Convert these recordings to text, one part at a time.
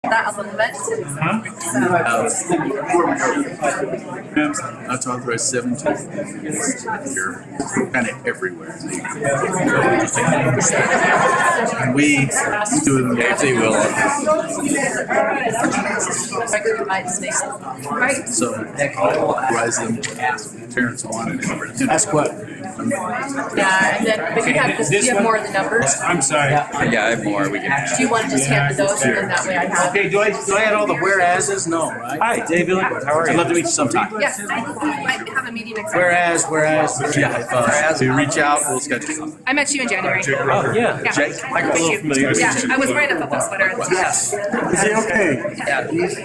that a little bit. Not to authorize 17. You're kind of everywhere. And we do it if they will. Right. So authorize them. Terrence wanted it. Ask what? Yeah, and then, but you have this, do you have more of the numbers? I'm sorry. Yeah, I have more. We can. Do you want to just hand those and then that way I have? Okay, do I add all the whereases? No, right? Hi, Dave Illingworth. How are you? I'd love to meet you sometime. Yes, I have a meeting next. Whereas. Yeah, if you reach out, we'll schedule something. I met you in January. Oh, yeah. Yeah. Jake, I got a little familiar. Yeah, I was wearing a football sweater at the time. Yes. Is he okay? Yeah, he's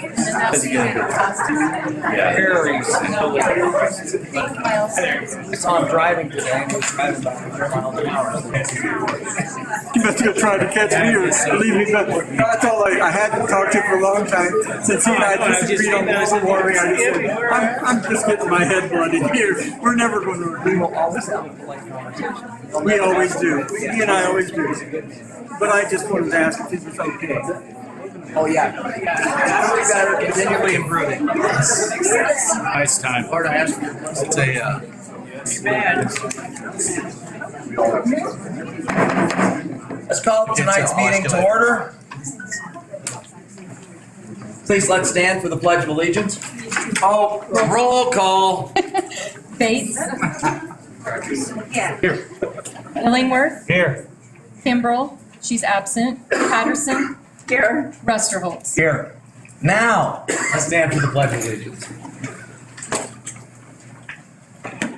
So I'm driving today. I'm driving about 100 miles an hour. You must have tried to catch me or leave me, but that's all I hadn't talked to you for a long time. Since he and I disagreed on global warming, I just said, I'm just getting my head blooded here. We're never going to agree. We'll always have a polite conversation. We always do. He and I always do. But I just wanted to ask if this was okay. Oh, yeah. Better, continually improving. Nice time. Hard to ask. It's a, Let's call tonight's meeting to order. Please let's stand for the Pledge of Allegiance. Oh, roll call. Bates. Here. Illingworth. Here. Kimbrell. She's absent. Patterson. Here. Rusterholz. Here. Now, let's stand for the Pledge of Allegiance.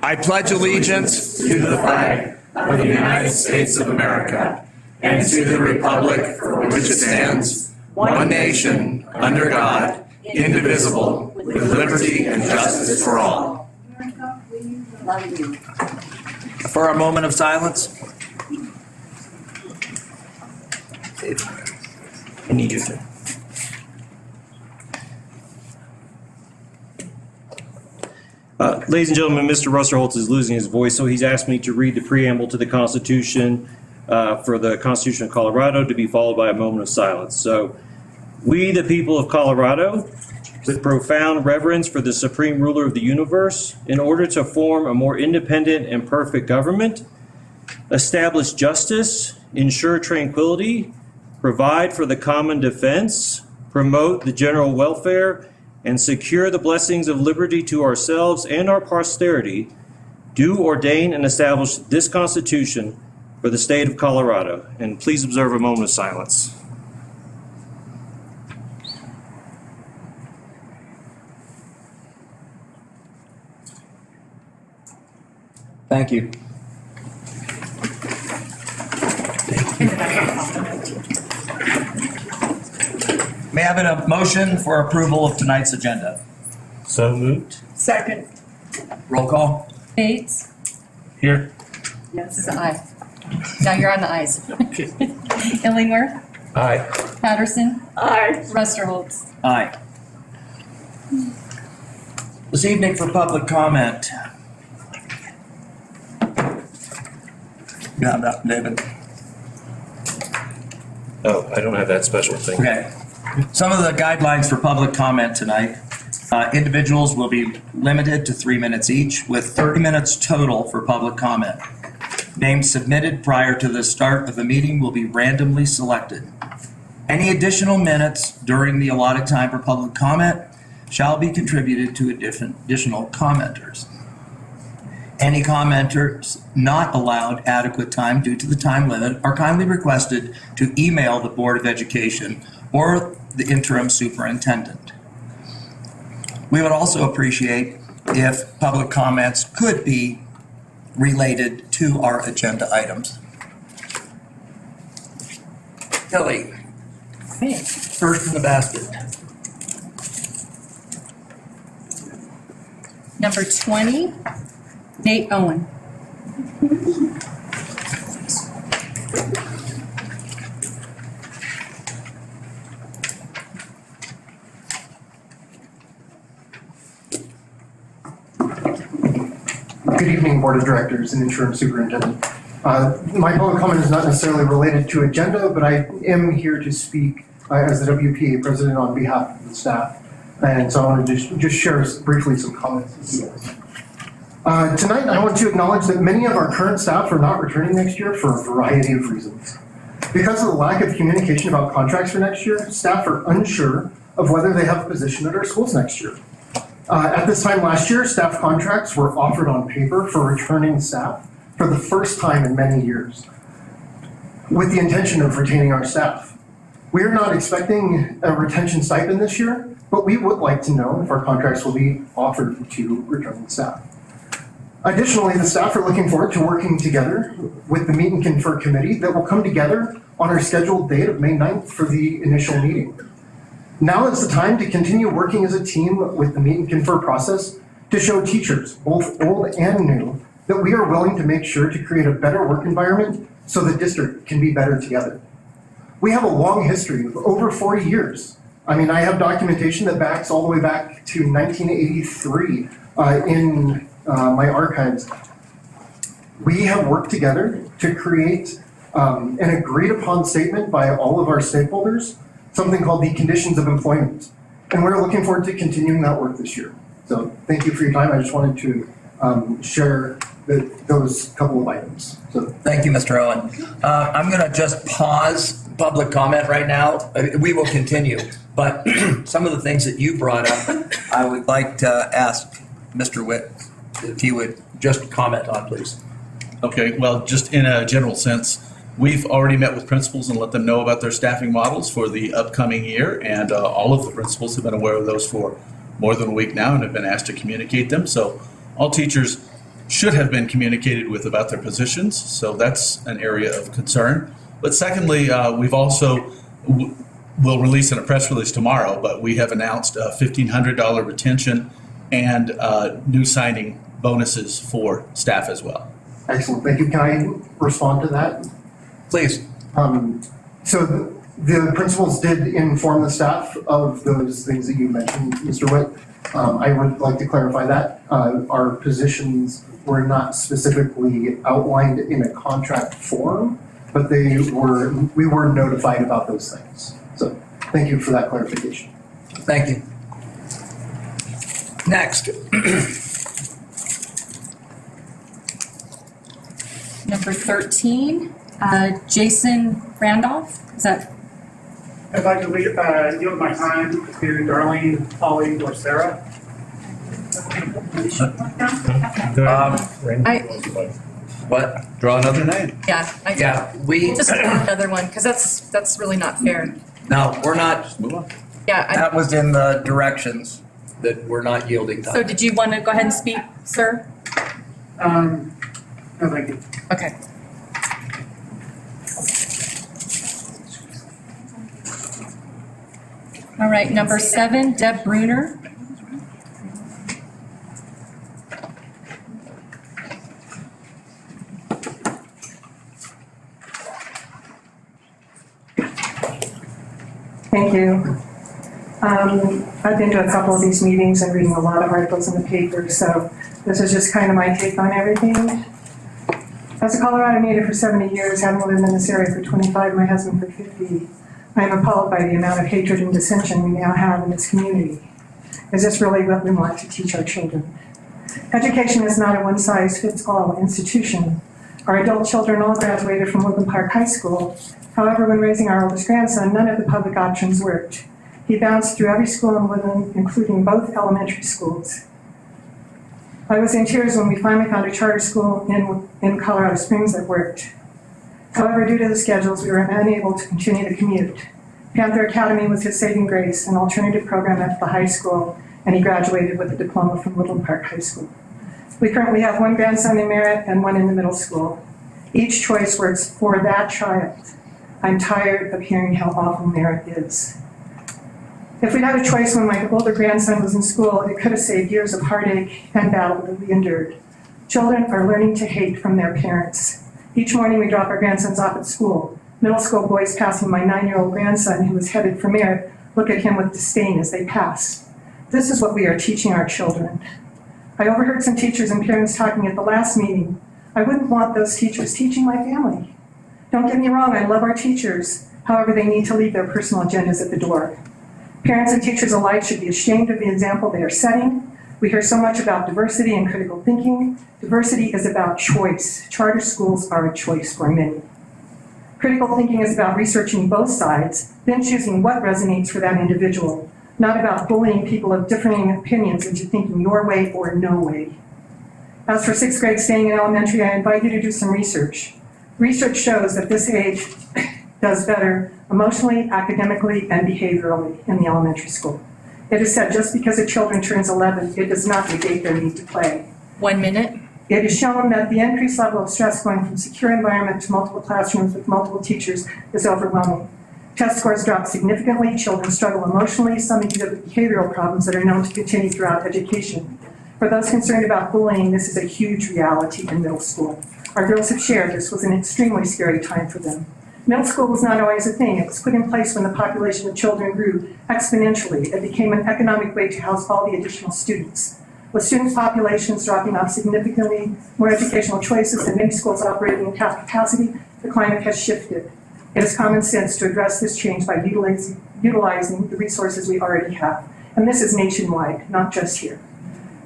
I pledge allegiance to the flag of the United States of America and to the republic for which it stands, one nation, under God, indivisible, with liberty and justice for all. For a moment of silence. I need you to. Ladies and gentlemen, Mr. Rusterholz is losing his voice, so he's asked me to read the preamble to the Constitution for the Constitution of Colorado to be followed by a moment of silence. So, we, the people of Colorado, with profound reverence for the supreme ruler of the universe, in order to form a more independent and perfect government, establish justice, ensure tranquility, provide for the common defense, promote the general welfare, and secure the blessings of liberty to ourselves and our posterity, do ordain and establish this Constitution for the state of Colorado. And please observe a moment of silence. Thank you. May I have a motion for approval of tonight's agenda? So moved. Second. Roll call. Bates. Here. This is an aye. Now you're on the ayes. Illingworth. Aye. Patterson. Aye. Rusterholz. Aye. This evening for public comment. You have that, David? Oh, I don't have that special thing. Okay. Some of the guidelines for public comment tonight. Individuals will be limited to 3 minutes each, with 30 minutes total for public comment. Names submitted prior to the start of the meeting will be randomly selected. Any additional minutes during the allotted time for public comment shall be contributed to additional commenters. Any commenters not allowed adequate time due to the time limit are kindly requested to email the Board of Education or the interim superintendent. We would also appreciate if public comments could be related to our agenda items. Kelly, first in the basket. Number 20, Nate Owen. Good evening, Board of Directors and Interim Superintendent. My public comment is not necessarily related to agenda, but I am here to speak as the WPA president on behalf of the staff. And so I wanted to just share briefly some comments with you guys. Tonight, I want to acknowledge that many of our current staff are not returning next year for a variety of reasons. Because of the lack of communication about contracts for next year, staff are unsure of whether they have a position at our schools next year. At this time last year, staff contracts were offered on paper for returning staff for the first time in many years, with the intention of retaining our staff. We are not expecting a retention stipend this year, but we would like to know if our contracts will be offered to returning staff. Additionally, the staff are looking forward to working together with the Meet and Confer Committee that will come together on our scheduled date of May 9th for the initial meeting. Now is the time to continue working as a team with the Meet and Confer process to show teachers, both old and new, that we are willing to make sure to create a better work environment so the district can be better together. We have a long history of over 40 years. I mean, I have documentation that backs all the way back to 1983 in my archives. We have worked together to create an agreed upon statement by all of our stakeholders, something called the conditions of employment. And we're looking forward to continuing that work this year. So thank you for your time. I just wanted to share those couple of items. So Thank you, Mr. Owen. I'm going to just pause public comment right now. We will continue, but some of the things that you brought up, I would like to ask Mr. Witt if he would just comment on, please. Okay, well, just in a general sense, we've already met with principals and let them know about their staffing models for the upcoming year, and all of the principals have been aware of those for more than a week now and have been asked to communicate them. So all teachers should have been communicated with about their positions, so that's an area of concern. But secondly, we've also, we'll release in a press release tomorrow, but we have announced a $1,500 retention and new signing bonuses for staff as well. excellent, thank you. Can I respond to that? Please. So the principals did inform the staff of those things that you mentioned, Mr. Witt. I would like to clarify that. Our positions were not specifically outlined in a contract form, but we were notified about those things. So thank you for that clarification. Thank you. Next. Number 13, Jason Randolph, is that? I'd like to yield my time to Darlene, Polly, or Sarah. What? Draw another name. Yeah. Yeah, we, Just another one, because that's really not fair. no, we're not, Move on. Yeah, that was in the directions that we're not yielding time. so did you want to go ahead and speak, sir? No, thank you. Okay. All right, number 7, Deb Bruner. Thank you. I've been to a couple of these meetings and reading a lot of articles in the paper, so this is just kind of my take on everything. As a Colorado native for 70 years, having lived in this area for 25, my husband for 50, I am appalled by the amount of hatred and dissension we now have in this community. Is this really what we want to teach our children? Education is not a one-size-fits-all institution. Our adult children all graduated from Woodland Park High School. However, when raising our oldest grandson, none of the public options worked. He bounced through every school in Woodland, including both elementary schools. I was in tears when we finally found a charter school in Colorado Springs that worked. However, due to the schedules, we were unable to continue the commute. Panther Academy was his saving grace, an alternative program at the high school, and he graduated with a diploma from Woodland Park High School. We currently have one grandson in Merritt and one in the middle school. Each choice works for that child. I'm tired of hearing how awful Merritt is. If we'd had a choice when my older grandson was in school, it could have saved years of heartache and battle that we endured. Children are learning to hate from their parents. Each morning we drop our grandsons off at school. Middle school boys passing my 9-year-old grandson who was headed for Merritt look at him with disdain as they pass. This is what we are teaching our children. I overheard some teachers and parents talking at the last meeting. I wouldn't want those teachers teaching my family. Don't get me wrong, I love our teachers, However, they need to leave their personal agendas at the door. Parents and teachers alike should be ashamed of the example they are setting. We hear so much about diversity and critical thinking. Diversity is about choice. Charter schools are a choice for many. Critical thinking is about researching both sides, then choosing what resonates for that individual, not about bullying people of differing opinions into thinking your way or no way. As for sixth grade staying in elementary, I invite you to do some research. Research shows that this age does better emotionally, academically, and behaviorally in the elementary school. It is said just because a child turns 11, it does not negate their need to play. 1 minute. It is shown that the increased level of stress going from secure environment to multiple classrooms with multiple teachers is overwhelming. Test scores drop significantly, children struggle emotionally, some exhibit behavioral problems that are known to continue throughout education. For those concerned about bullying, this is a huge reality in middle school. Our girls have shared this was an extremely scary time for them. Middle school was not always a thing. It was put in place when the population of children grew exponentially. It became an economic way to house all the additional students. With student populations dropping off significantly, more educational choices, and many schools operating at half capacity, the climate has shifted. It is common sense to address this change by utilizing the resources we already have. And this is nationwide, not just here.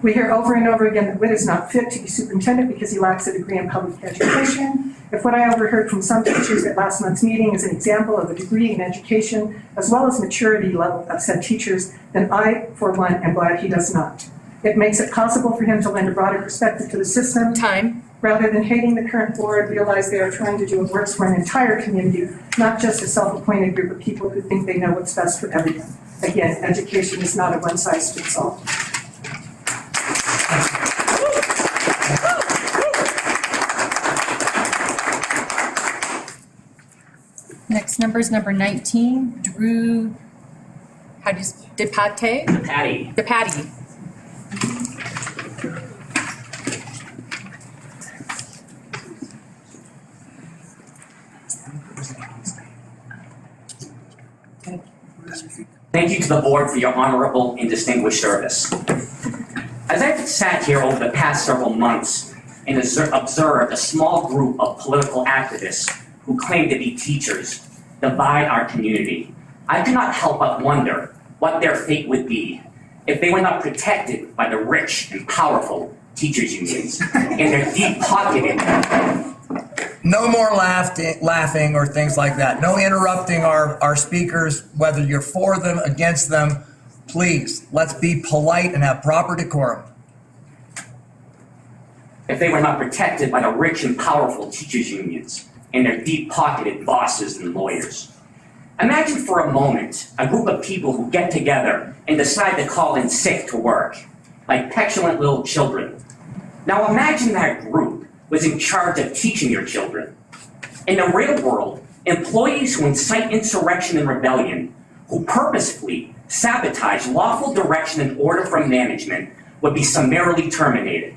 We hear over and over again that Whit is not fit to be superintendent because he lacks a degree in public education. If what I overheard from some teachers at last month's meeting is an example of a degree in education, as well as maturity level of said teachers, then I, for one, am glad he does not. It makes it possible for him to lend a broader perspective to the system. Time. Rather than hating the current board, realize they are trying to do what works for an entire community, not just a self-appointed group of people who think they know what's best for everyone. Again, education is not a one-size-fits-all. Next number is number 19, Drew, how do you, DePate? Patty. DePatty. Thank you to the board for your honorable and distinguished service. As I've sat here over the past several months and observed a small group of political activists who claim to be teachers divide our community, I cannot help but wonder what their fate would be if they were not protected by the rich and powerful teachers unions and their deep-pocketed. No more laughing or things like that. No interrupting our speakers, whether you're for them, against them. Please, let's be polite and have proper decorum. If they were not protected by the rich and powerful teachers unions and their deep-pocketed bosses and lawyers. Imagine for a moment a group of people who get together and decide to call in sick to work, like petulant little children. Now imagine that group was in charge of teaching your children. In the real world, employees who incite insurrection and rebellion, who purposefully sabotage lawful direction and order from management, would be summarily terminated.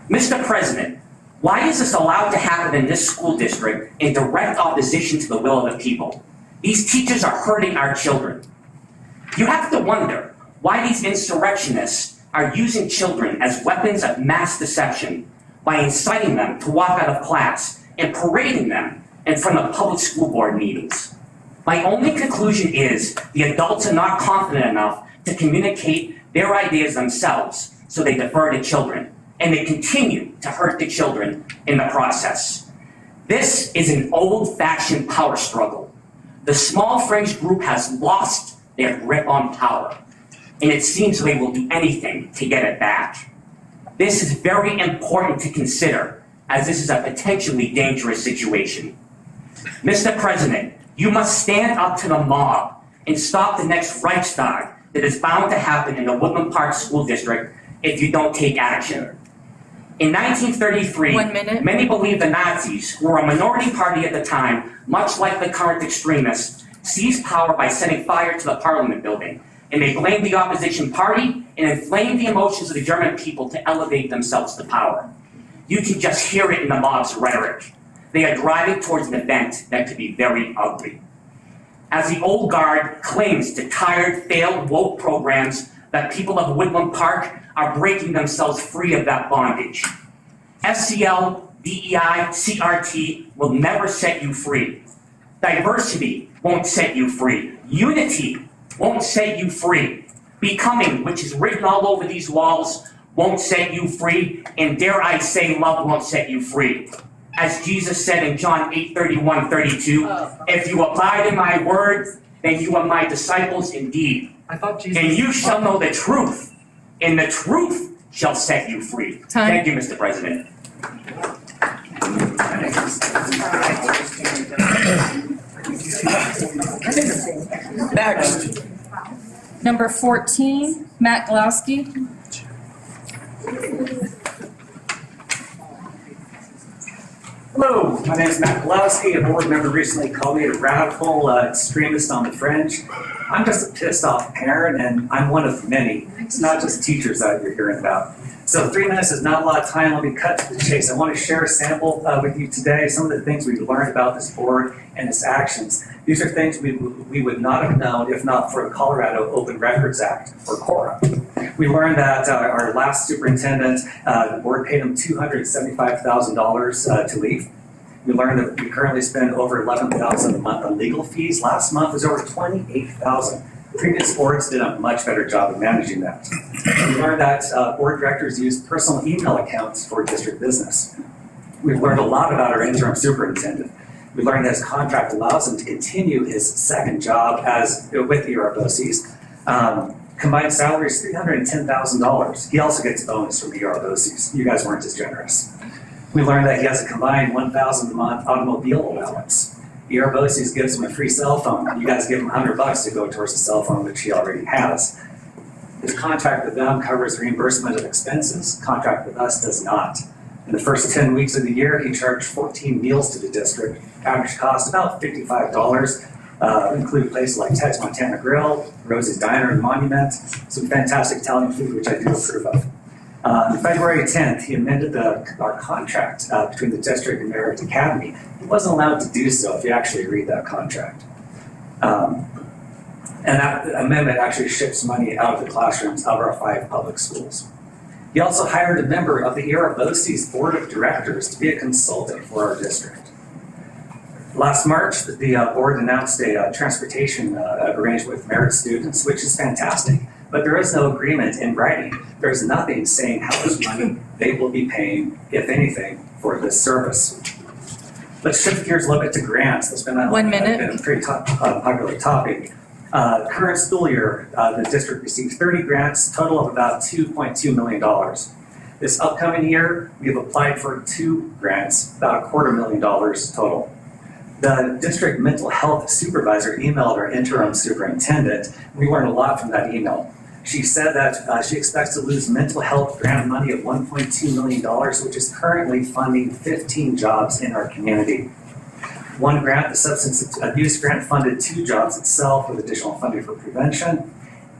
Mr. President, why is this allowed to happen in this school district in direct opposition to the will of the people? These teachers are hurting our children. You have to wonder why these insurrectionists are using children as weapons of mass deception by inciting them to walk out of class and parading them in front of public school board meetings. My only conclusion is the adults are not confident enough to communicate their ideas themselves, so they defer to children, and they continue to hurt the children in the process. This is an old-fashioned power struggle. The small fringe group has lost their grip on power, and it seems they will do anything to get it back. This is very important to consider, as this is a potentially dangerous situation. Mr. President, you must stand up to the mob and stop the next Reichstag that is bound to happen in the Woodland Park School District if you don't take action. In 1933, 1 minute. many believed the Nazis, who were a minority party at the time, much like the current extremists, seized power by setting fire to the Parliament building, and they blamed the opposition party and inflamed the emotions of the German people to elevate themselves to power. You can just hear it in the mob's rhetoric. They are driving towards an event that could be very ugly. As the old guard clings to tired, failed, woke programs, that people of Woodland Park are breaking themselves free of that bondage. FCL, DEI, CRT will never set you free. Diversity won't set you free. Unity won't set you free. Becoming, which is written all over these walls, won't set you free. And dare I say, love won't set you free. As Jesus said in John 8:31-32, if you abide in my word, then you are my disciples indeed. I thought Jesus. And you shall know the truth, and the truth shall set you free. Time. Thank you, Mr. President. Next. Number 14, Matt Glowski. Hello, my name is Matt Pulowski. A board member recently called me a radical extremist on the fringe. I'm just a pissed off parent, and I'm one of many. It's not just teachers that you're hearing about. So 3 minutes is not a lot of time. Let me cut to the chase. I want to share a sample with you today, some of the things we've learned about this board and its actions. These are things we would not have known if not for the Colorado Open Records Act, or CORA. We learned that our last superintendent, the board paid him $275,000 to leave. We learned that we currently spend over $11,000 a month on legal fees. Last month was over $28,000. Previous boards did a much better job of managing that. We learned that board directors use personal email accounts for district business. We've learned a lot about our interim superintendent. We learned that his contract allows him to continue his second job with the ERBOCES. Combined salary is $310,000. He also gets a bonus from the ERBOCES. You guys weren't as generous. We learned that he has a combined $1,000 a month automobile allowance. ERBOCES gives him a free cell phone. You guys give him $100 to go towards a cell phone, which he already has. His contract with them covers reimbursement of expenses. Contract with us does not. In the first 10 weeks of the year, he charged 14 meals to the district. Average cost about $55. Include places like Ted's Montana Grill, Rosie's Diner and Monument, some fantastic Italian food, which I do approve of. On February 10th, he amended our contract between the district and Merritt Academy. He wasn't allowed to do so if you actually read that contract. And that amendment actually shifts money out of the classrooms of our 5 public schools. He also hired a member of the ERBOCES Board of Directors to be a consultant for our district. Last March, the board announced a transportation arrangement with Merritt students, which is fantastic. But there is no agreement in writing. There's nothing saying how much money they will be paying, if anything, for this service. Let's shift gears a little bit to grants. That's been a, 1 minute. been a pretty popular topic. Current school year, the district received 30 grants, total of about $2.2 million. This upcoming year, we have applied for 2 grants, about $250,000 total. The district mental health supervisor emailed our interim superintendent. We learned a lot from that email. She said that she expects to lose mental health grant money of $1.2 million, which is currently funding 15 jobs in our community. One grant, the substance abuse grant, funded 2 jobs itself with additional funding for prevention.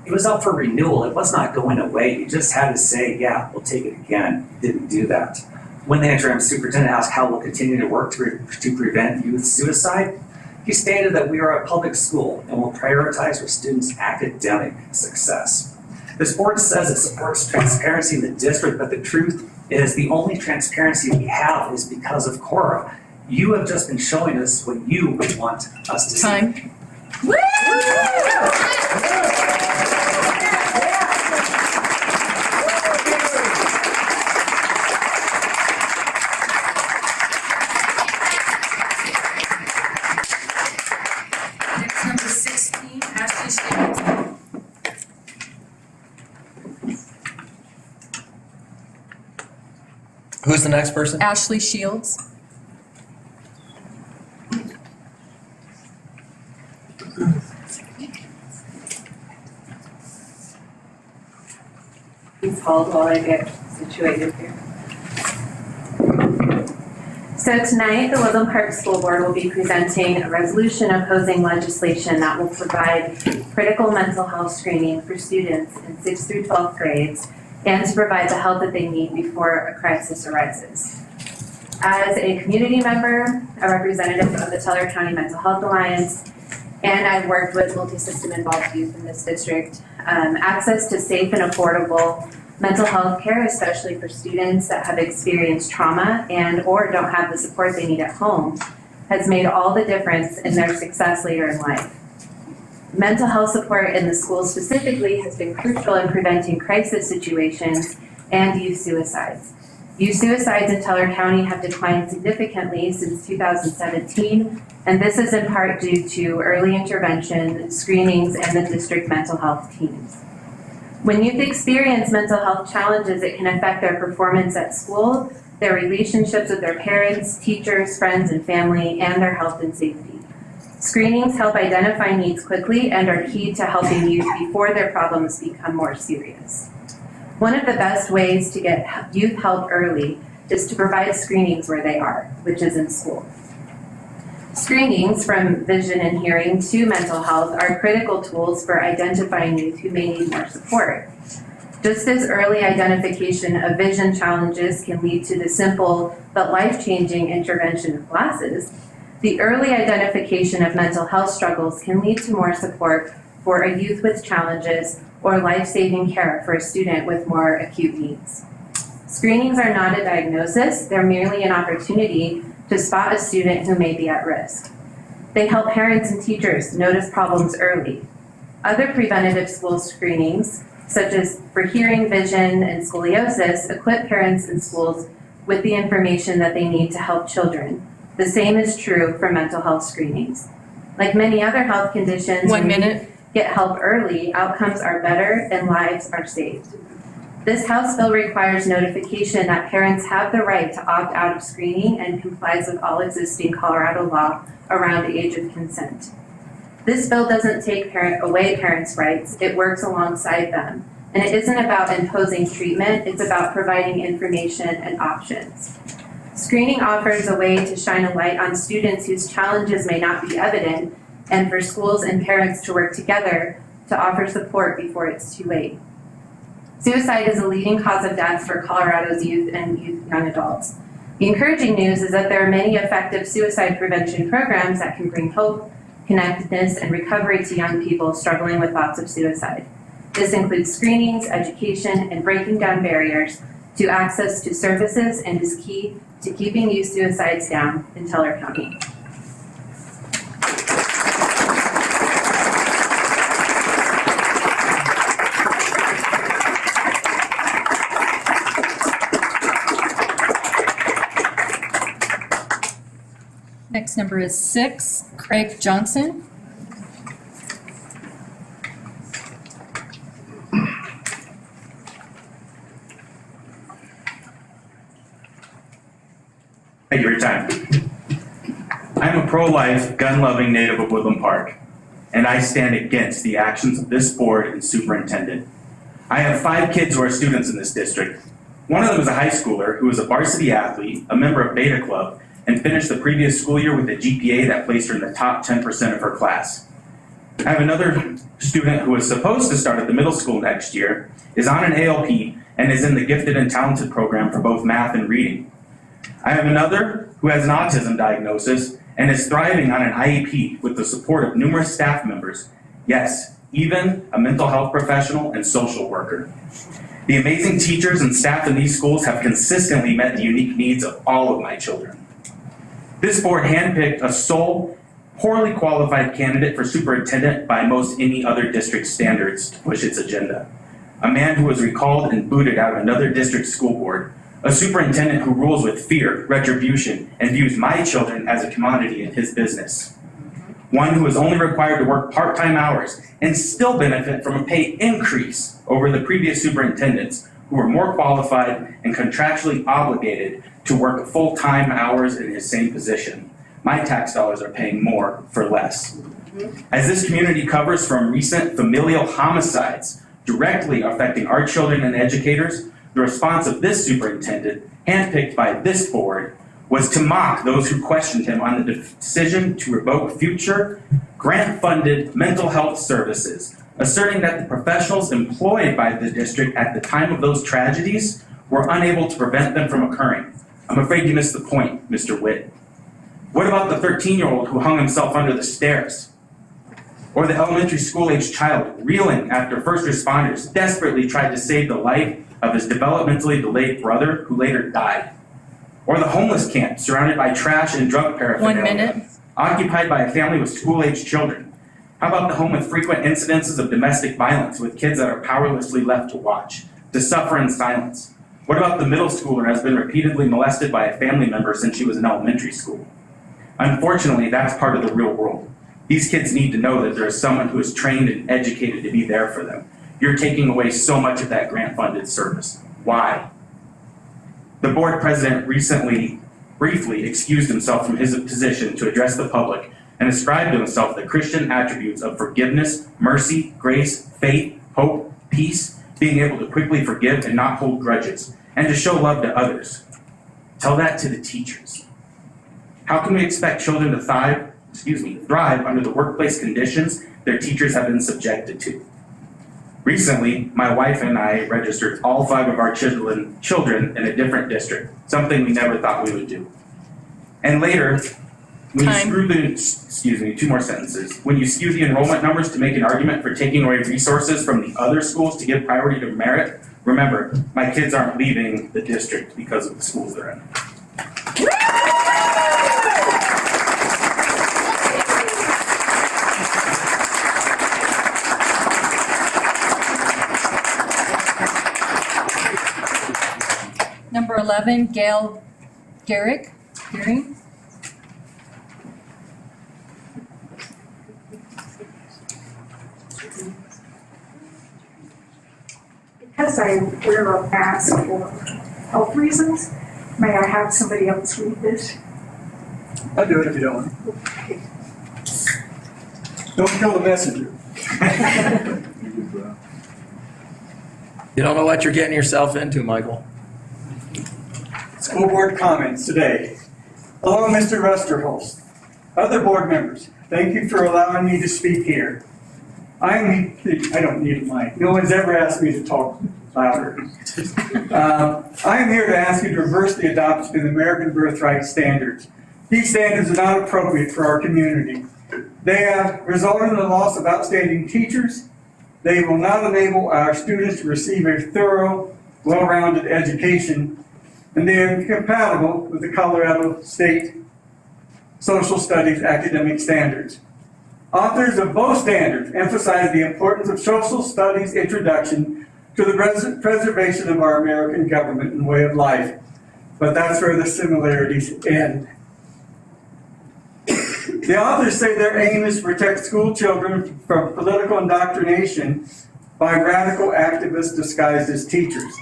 It was up for renewal. It was not going away. You just had to say, yeah, we'll take it again. Didn't do that. When the interim superintendent asked how we'll continue to work to prevent youth suicide, he stated that we are a public school and will prioritize our students' academic success. This board says it supports transparency in the district, but the truth is the only transparency we have is because of CORA. You have just been showing us what you want us to see. Time. Next, number 16, Ashley Shields. Who's the next person? Ashley Shields. Please hold while I get situated here. So tonight, the Woodland Park School Board will be presenting a resolution opposing legislation that will provide critical mental health screening for students in 6th through 12th grades and to provide the help that they need before a crisis arises. As a community member, a representative of the Teller County Mental Health Alliance, and I've worked with multi-system involved youth in this district, access to safe and affordable mental health care, especially for students that have experienced trauma and or don't have the support they need at home, has made all the difference in their success later in life. Mental health support in the school specifically has been crucial in preventing crisis situations and youth suicides. Youth suicides in Teller County have declined significantly since 2017, and this is in part due to early intervention, screenings, and the district mental health teams. When youth experience mental health challenges, it can affect their performance at school, their relationships with their parents, teachers, friends, and family, and their health and safety. Screenings help identify needs quickly and are key to helping youth before their problems become more serious. One of the best ways to get youth help early is to provide screenings where they are, which is in school. Screenings from vision and hearing to mental health are critical tools for identifying youth who may need more support. Just as early identification of vision challenges can lead to the simple but life-changing intervention of glasses, the early identification of mental health struggles can lead to more support for a youth with challenges or life-saving care for a student with more acute needs. Screenings are not a diagnosis, they're merely an opportunity to spot a student who may be at risk. They help parents and teachers notice problems early. Other preventative school screenings, such as for hearing, vision, and scoliosis, equip parents and schools with the information that they need to help children. The same is true for mental health screenings. Like many other health conditions, when we get help early, outcomes are better and lives are saved. This House bill requires notification that parents have the right to opt out of screening and complies with all existing Colorado law around age of consent. This bill doesn't take away parents' rights, it works alongside them. And it isn't about imposing treatment, it's about providing information and options. Screening offers a way to shine a light on students whose challenges may not be evident, and for schools and parents to work together to offer support before it's too late. Suicide is a leading cause of death for Colorado's youth and young adults. The encouraging news is that there are many effective suicide prevention programs that can bring hope, connectedness, and recovery to young people struggling with thoughts of suicide. This includes screenings, education, and breaking down barriers to access to services and is key to keeping youth suicides down in Teller County. Next number is 6, Craig Johnson. Thank you for your time. I'm a pro-life, gun-loving native of Woodland Park, and I stand against the actions of this board and superintendent. I have 5 kids who are students in this district. One of them is a high schooler who is a varsity athlete, a member of Beta Club, and finished the previous school year with a GPA that placed her in the top 10% of her class. I have another student who is supposed to start at the middle school next year, is on an ALP, and is in the gifted and talented program for both math and reading. I have another who has an autism diagnosis and is thriving on an IEP with the support of numerous staff members. Yes, even a mental health professional and social worker. The amazing teachers and staff in these schools have consistently met the unique needs of all of my children. This board handpicked a sole, poorly qualified candidate for superintendent by most any other district standards to push its agenda. A man who was recalled and booted out of another district school board. A superintendent who rules with fear, retribution, and views my children as a commodity in his business. One who is only required to work part-time hours and still benefit from a pay increase over the previous superintendents who were more qualified and contractually obligated to work full-time hours in his same position. My tax dollars are paying more for less. As this community covers from recent familial homicides directly affecting our children and educators, the response of this superintendent, handpicked by this board, was to mock those who questioned him on the decision to revoke future grant-funded mental health services, asserting that the professionals employed by the district at the time of those tragedies were unable to prevent them from occurring. I'm afraid you missed the point, Mr. Witt. What about the 13-year-old who hung himself under the stairs? Or the elementary school-aged child reeling after first responders desperately tried to save the life of his developmentally delayed brother who later died? Or the homeless camp surrounded by trash and drug paraphernalia. 1 minute. Occupied by a family with school-aged children. How about the home with frequent incidences of domestic violence with kids that are powerlessly left to watch, to suffer in silence? What about the middle schooler who has been repeatedly molested by a family member since she was in elementary school? Unfortunately, that's part of the real world. These kids need to know that there is someone who is trained and educated to be there for them. You're taking away so much of that grant-funded service. Why? The board president recently briefly excused himself from his position to address the public and ascribed to himself the Christian attributes of forgiveness, mercy, grace, faith, hope, peace, being able to quickly forgive and not hold grudges, and to show love to others. Tell that to the teachers. How can we expect children to thrive under the workplace conditions their teachers have been subjected to? Recently, my wife and I registered all 5 of our children in a different district, something we never thought we would do. And later, when you screw 2 more sentences. When you skew the enrollment numbers to make an argument for taking away resources from the other schools to give priority to merit, remember, my kids aren't leaving the district because of the schools they're in. Number 11, Gail Garrick. Gearing. Because I wear a mask for health reasons, may I have somebody else read this? I'll do it if you don't want. Don't kill the messenger. You don't know what you're getting yourself into, Michael. School board comments today. Hello, Mr. Rusterholz. Other board members, thank you for allowing me to speak here. I don't need a mic. No one's ever asked me to talk louder. I am here to ask you to reverse the adoption of the American Birthright Standards. These standards are not appropriate for our community. They have resulted in the loss of outstanding teachers. They will not enable our students to receive a thorough, well-rounded education, and they are incompatible with the Colorado State Social Studies academic standards. Authors of both standards emphasize the importance of social studies introduction to the preservation of our American government and way of life, but that's where the similarities end. The authors say their aim is to protect school children from political indoctrination by radical activists disguised as teachers.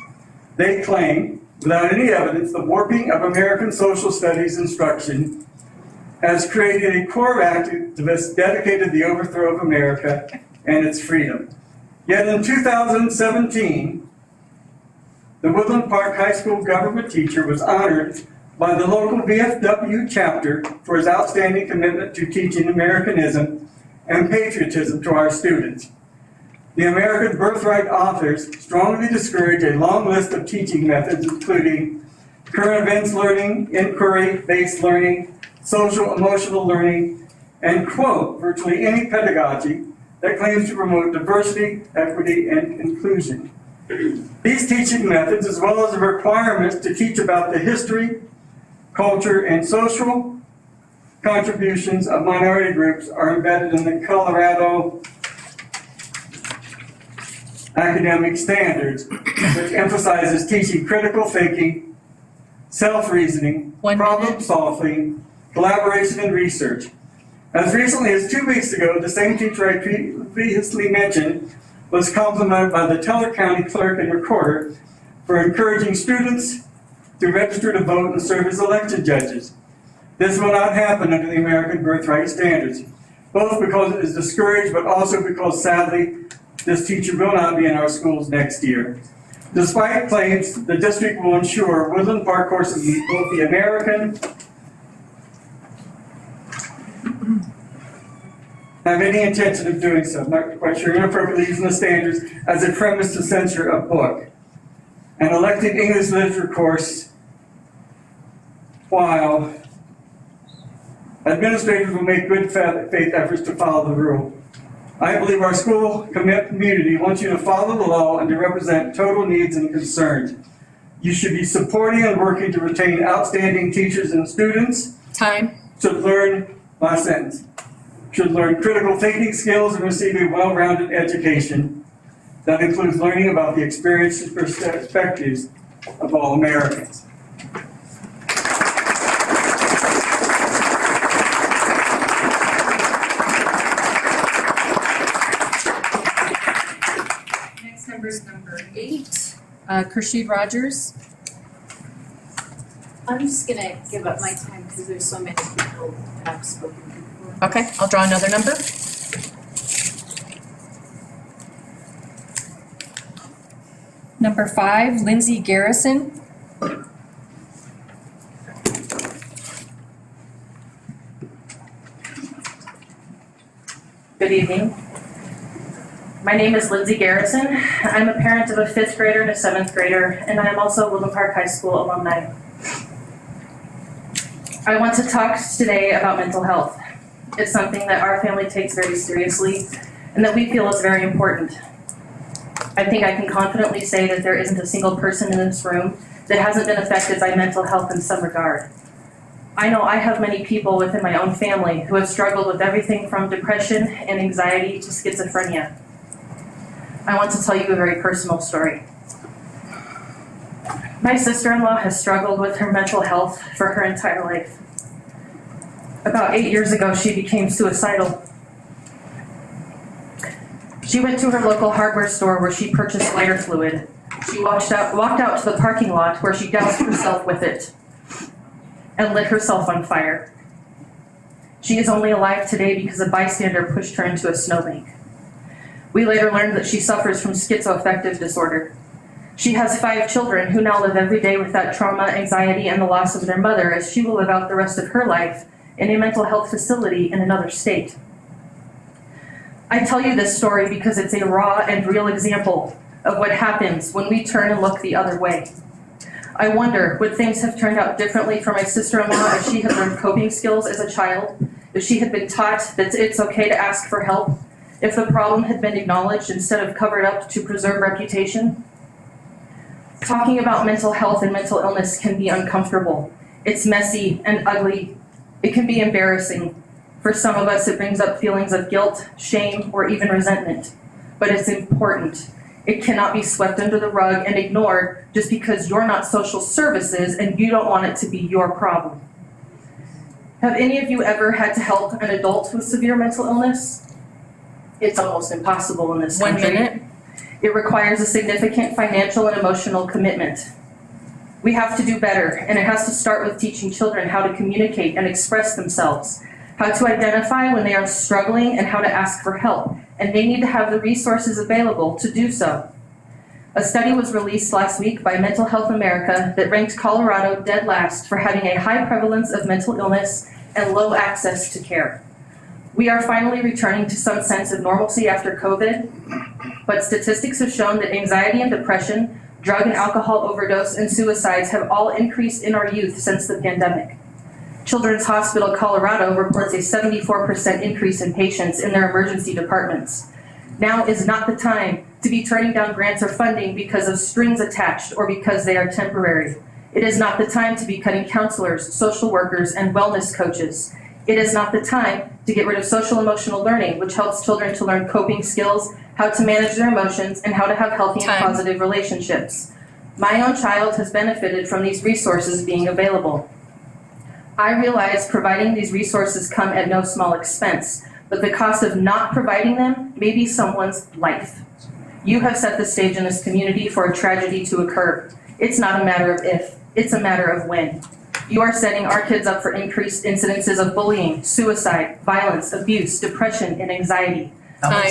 They claim, without any evidence, the warping of American social studies instruction has created a core of activists dedicated to the overthrow of America and its freedom. Yet in 2017, the Woodland Park High School government teacher was honored by the local VFW chapter for his outstanding commitment to teaching Americanism and patriotism to our students. The American Birthright authors strongly discourage a long list of teaching methods, including current events learning, inquiry-based learning, social emotional learning, and quote, virtually any pedagogy that claims to promote diversity, equity, and inclusion. These teaching methods, as well as the requirements to teach about the history, culture, and social contributions of minority groups, are embedded in the Colorado academic standards, which emphasizes teaching critical thinking, self-reasoning, problem-solving, collaboration, and research. As recently as 2 weeks ago, the same teacher I previously mentioned was complimented by the Teller County clerk and recorder for encouraging students to register to vote and serve as election judges. This will not happen under the American Birthright Standards, both because it is discouraged, but also because, sadly, this teacher will not be in our schools next year. Despite claims, the district will ensure Woodland Park courses meet both the American have any intention of doing so. I'm not quite sure. Inappropriately using the standards as a premise to censor a book. An elective English literature course, while administrators will make good faith efforts to follow the rule. I believe our school community wants you to follow the law and to represent total needs and concerns. You should be supporting and working to retain outstanding teachers and students. Time. Should learn, last sentence, should learn critical thinking skills and receive a well-rounded education. That includes learning about the experiences and perspectives of all Americans. Next number is number 8, Kersheed Rogers. I'm just gonna give up my time because there's so many people that I've spoken to before. Okay, I'll draw another number. Number 5, Lindsay Garrison. Good evening. My name is Lindsay Garrison. I'm a parent of a 5th grader and a 7th grader, and I am also a Woodland Park High School alumni. I want to talk today about mental health. It's something that our family takes very seriously and that we feel is very important. I think I can confidently say that there isn't a single person in this room that hasn't been affected by mental health in some regard. I know I have many people within my own family who have struggled with everything from depression and anxiety to schizophrenia. I want to tell you a very personal story. My sister-in-law has struggled with her mental health for her entire life. About 8 years ago, she became suicidal. She went to her local hardware store where she purchased lighter fluid. She walked out to the parking lot where she doused herself with it and lit herself on fire. She is only alive today because a bystander pushed her into a snowbank. We later learned that she suffers from schizoaffective disorder. She has 5 children who now live every day with that trauma, anxiety, and the loss of their mother as she will live out the rest of her life in a mental health facility in another state. I tell you this story because it's a raw and real example of what happens when we turn and look the other way. I wonder, would things have turned out differently for my sister-in-law if she had learned coping skills as a child, if she had been taught that it's okay to ask for help, if the problem had been acknowledged instead of covered up to preserve reputation? Talking about mental health and mental illness can be uncomfortable. It's messy and ugly. It can be embarrassing. For some of us, it brings up feelings of guilt, shame, or even resentment. But it's important. It cannot be swept under the rug and ignored just because you're not social services and you don't want it to be your problem. Have any of you ever had to help an adult with severe mental illness? It's almost impossible in this country. 1 minute. It requires a significant financial and emotional commitment. We have to do better, and it has to start with teaching children how to communicate and express themselves, how to identify when they are struggling, and how to ask for help, and they need to have the resources available to do so. A study was released last week by Mental Health America that ranked Colorado dead last for having a high prevalence of mental illness and low access to care. We are finally returning to some sense of normalcy after COVID, but statistics have shown that anxiety and depression, drug and alcohol overdose, and suicides have all increased in our youth since the pandemic. Children's Hospital Colorado reports a 74% increase in patients in their emergency departments. Now is not the time to be turning down grants or funding because of strings attached or because they are temporary. It is not the time to be cutting counselors, social workers, and wellness coaches. It is not the time to get rid of social emotional learning, which helps children to learn coping skills, how to manage their emotions, and how to have healthy and positive relationships. My own child has benefited from these resources being available. I realize providing these resources come at no small expense, but the cost of not providing them may be someone's life. You have set the stage in this community for a tragedy to occur. It's not a matter of if, it's a matter of when. You are setting our kids up for increased incidences of bullying, suicide, violence, abuse, depression, and anxiety.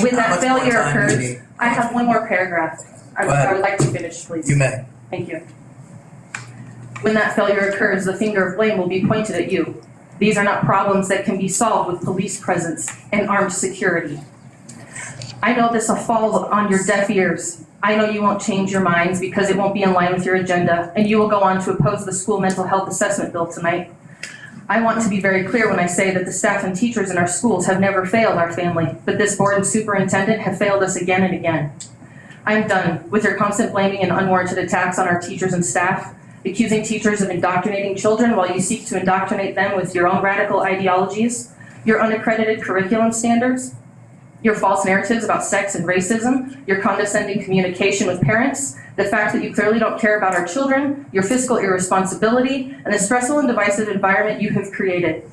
When that failure occurs, I have one more paragraph. I would like to finish, please. You may. Thank you. When that failure occurs, the finger of blame will be pointed at you. These are not problems that can be solved with police presence and armed security. I know this falls on your deaf ears. I know you won't change your minds because it won't be in line with your agenda, and you will go on to oppose the school mental health assessment bill tonight. I want to be very clear when I say that the staff and teachers in our schools have never failed our family, but this board and superintendent have failed us again and again. I'm done with your constant blaming and unwarranted attacks on our teachers and staff, accusing teachers of indoctrinating children while you seek to indoctrinate them with your own radical ideologies, your unaccredited curriculum standards, your false narratives about sex and racism, your condescending communication with parents, the fact that you clearly don't care about our children, your fiscal irresponsibility, and the stressful and divisive environment you have created.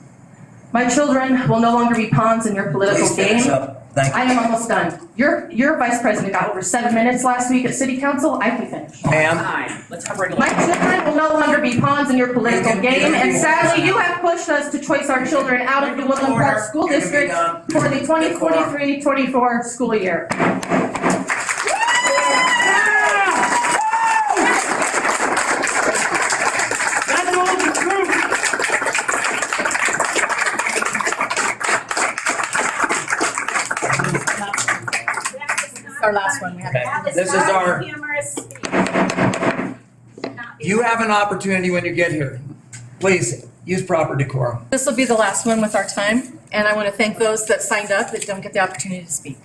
My children will no longer be pawns in your political Please finish game. up. Thank you. I am almost done. Your vice president got over 7 minutes last week at city council. I can finish. Ma'am? Let's have regular. My children will no longer be pawns in your political game, and sadly, you have pushed us to choice our children out of the Woodland Park School District for the 2023-24 school year. Our last one, we have. This is our, you have an opportunity when you get here. Please, use proper decorum. This will be the last one with our time, and I want to thank those that signed up that don't get the opportunity to speak.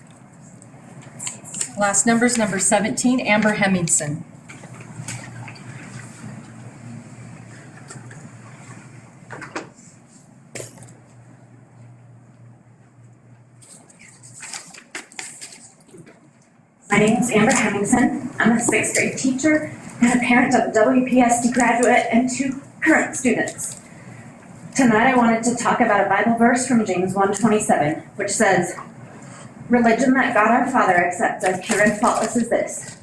Last number is number 17, Amber Hemmingson. My name is Amber Hemmingson. I'm a 6th grade teacher and a parent of a WPSD graduate and 2 current students. Tonight I wanted to talk about a Bible verse from James 1:27, which says, "Religion that God our Father accepts as pure and faultless is this,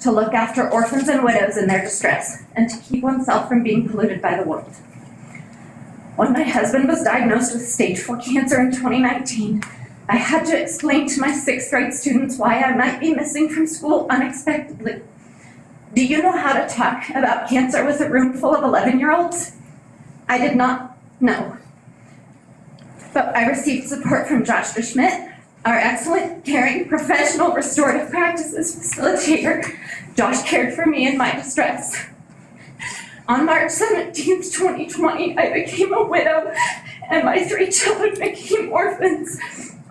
to look after orphans and widows in their distress, and to keep oneself from being polluted by the world." When my husband was diagnosed with stage 4 cancer in 2019, I had to explain to my 6th grade students why I might be missing from school unexpectedly. Do you know how to talk about cancer with a room full of 11-year-olds? I did not know. But I received support from Josh Schmidt, our excellent, caring, professional restorative practices facilitator. Josh cared for me in my distress. On March 17th, 2020, I became a widow and my 3 children became orphans.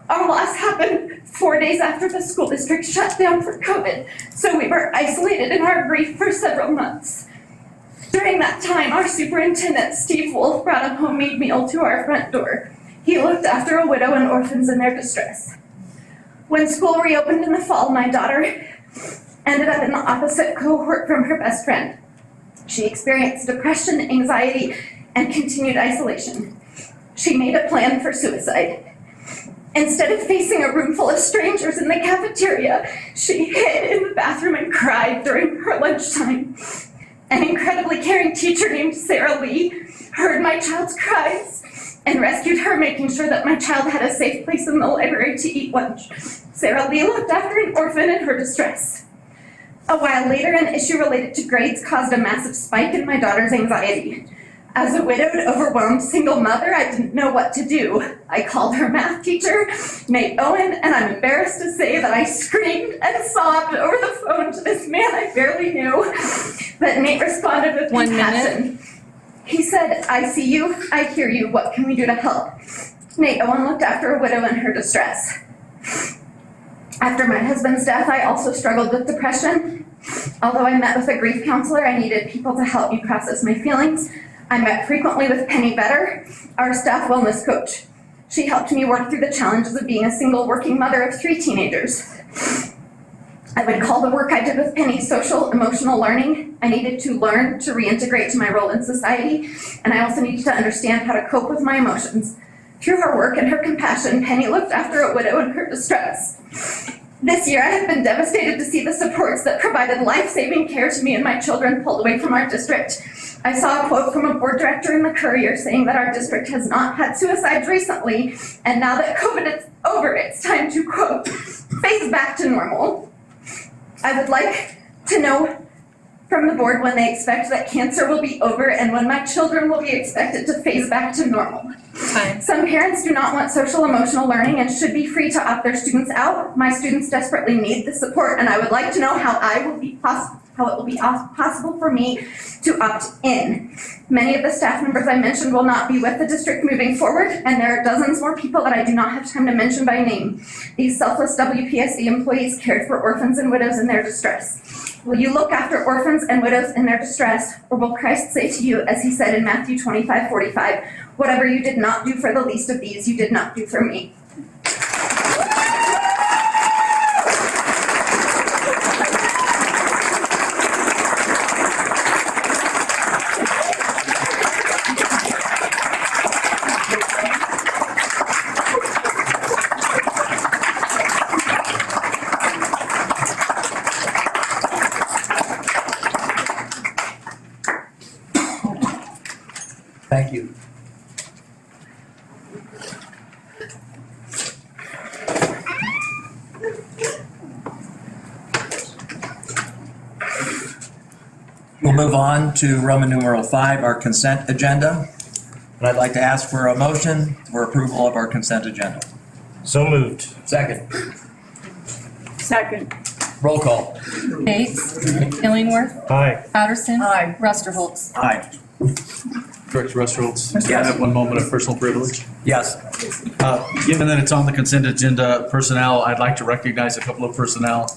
Our loss happened 4 days after the school district shut down for COVID, so we were isolated in our grief for several months. During that time, our superintendent, Steve Wolf, brought a homemade meal to our front door. He looked after a widow and orphans in their distress. When school reopened in the fall, my daughter ended up in the opposite cohort from her best friend. She experienced depression, anxiety, and continued isolation. She made a plan for suicide. Instead of facing a room full of strangers in the cafeteria, she hid in the bathroom and cried during her lunchtime. An incredibly caring teacher named Sarah Lee heard my child's cries and rescued her, making sure that my child had a safe place in the library to eat lunch. Sarah Lee looked after an orphan in her distress. A while later, an issue related to grades caused a massive spike in my daughter's anxiety. As a widowed, overwhelmed single mother, I didn't know what to do. I called her math teacher, Nate Owen, and I'm embarrassed to say that I screamed and sobbed over the phone to this man I barely knew. But Nate responded with compassion. He said, "I see you, I hear you, what can we do to help?" Nate Owen looked after a widow in her distress. After my husband's death, I also struggled with depression. Although I met with a grief counselor, I needed people to help me process my feelings. I met frequently with Penny Vetter, our staff wellness coach. She helped me work through the challenges of being a single working mother of 3 teenagers. I would call the work I did with Penny social emotional learning. I needed to learn to reintegrate to my role in society, and I also needed to understand how to cope with my emotions. Through her work and her compassion, Penny looked after a widow in her distress. This year, I have been devastated to see the supports that provided life-saving care to me and my children pulled away from our district. I saw a quote from a board director in the Courier saying that our district has not had suicides recently, and now that COVID is over, it's time to, quote, phase back to normal. I would like to know from the board when they expect that cancer will be over and when my children will be expected to phase back to normal. Some parents do not want social emotional learning and should be free to opt their students out. My students desperately need the support, and I would like to know how I will be how it will be possible for me to opt in. Many of the staff members I mentioned will not be with the district moving forward, and there are dozens more people that I do not have time to mention by name. These selfless WPSD employees cared for orphans and widows in their distress. Will you look after orphans and widows in their distress, or will Christ say to you, as he said in Matthew 25:45, whatever you did not do for the least of these, you did not do for me? Thank you. We'll move on to Roman numeral 5, our consent agenda. And I'd like to ask for a motion for approval of our consent agenda. So moved. Second. Second. Roll call. Bates. Illingworth. Aye. Patterson. Aye. Rusterholz. Aye. Director Rusterholz? Yes. I have one moment of personal privilege. Yes. Given that it's on the consent agenda, personnel, I'd like to recognize a couple of personnel.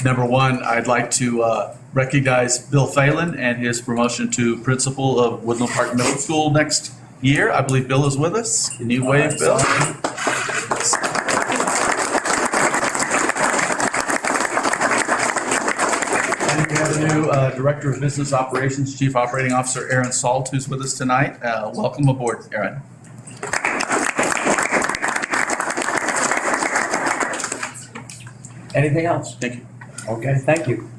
Number one, I'd like to recognize Bill Phelan and his promotion to principal of Woodland Park Middle School next year. I believe Bill is with us. Can you wave, Bill? And we have a new Director of Business Operations, Chief Operating Officer Aaron Salt, who's with us tonight. Welcome aboard, Aaron. Anything else? Thank you. Okay, thank you.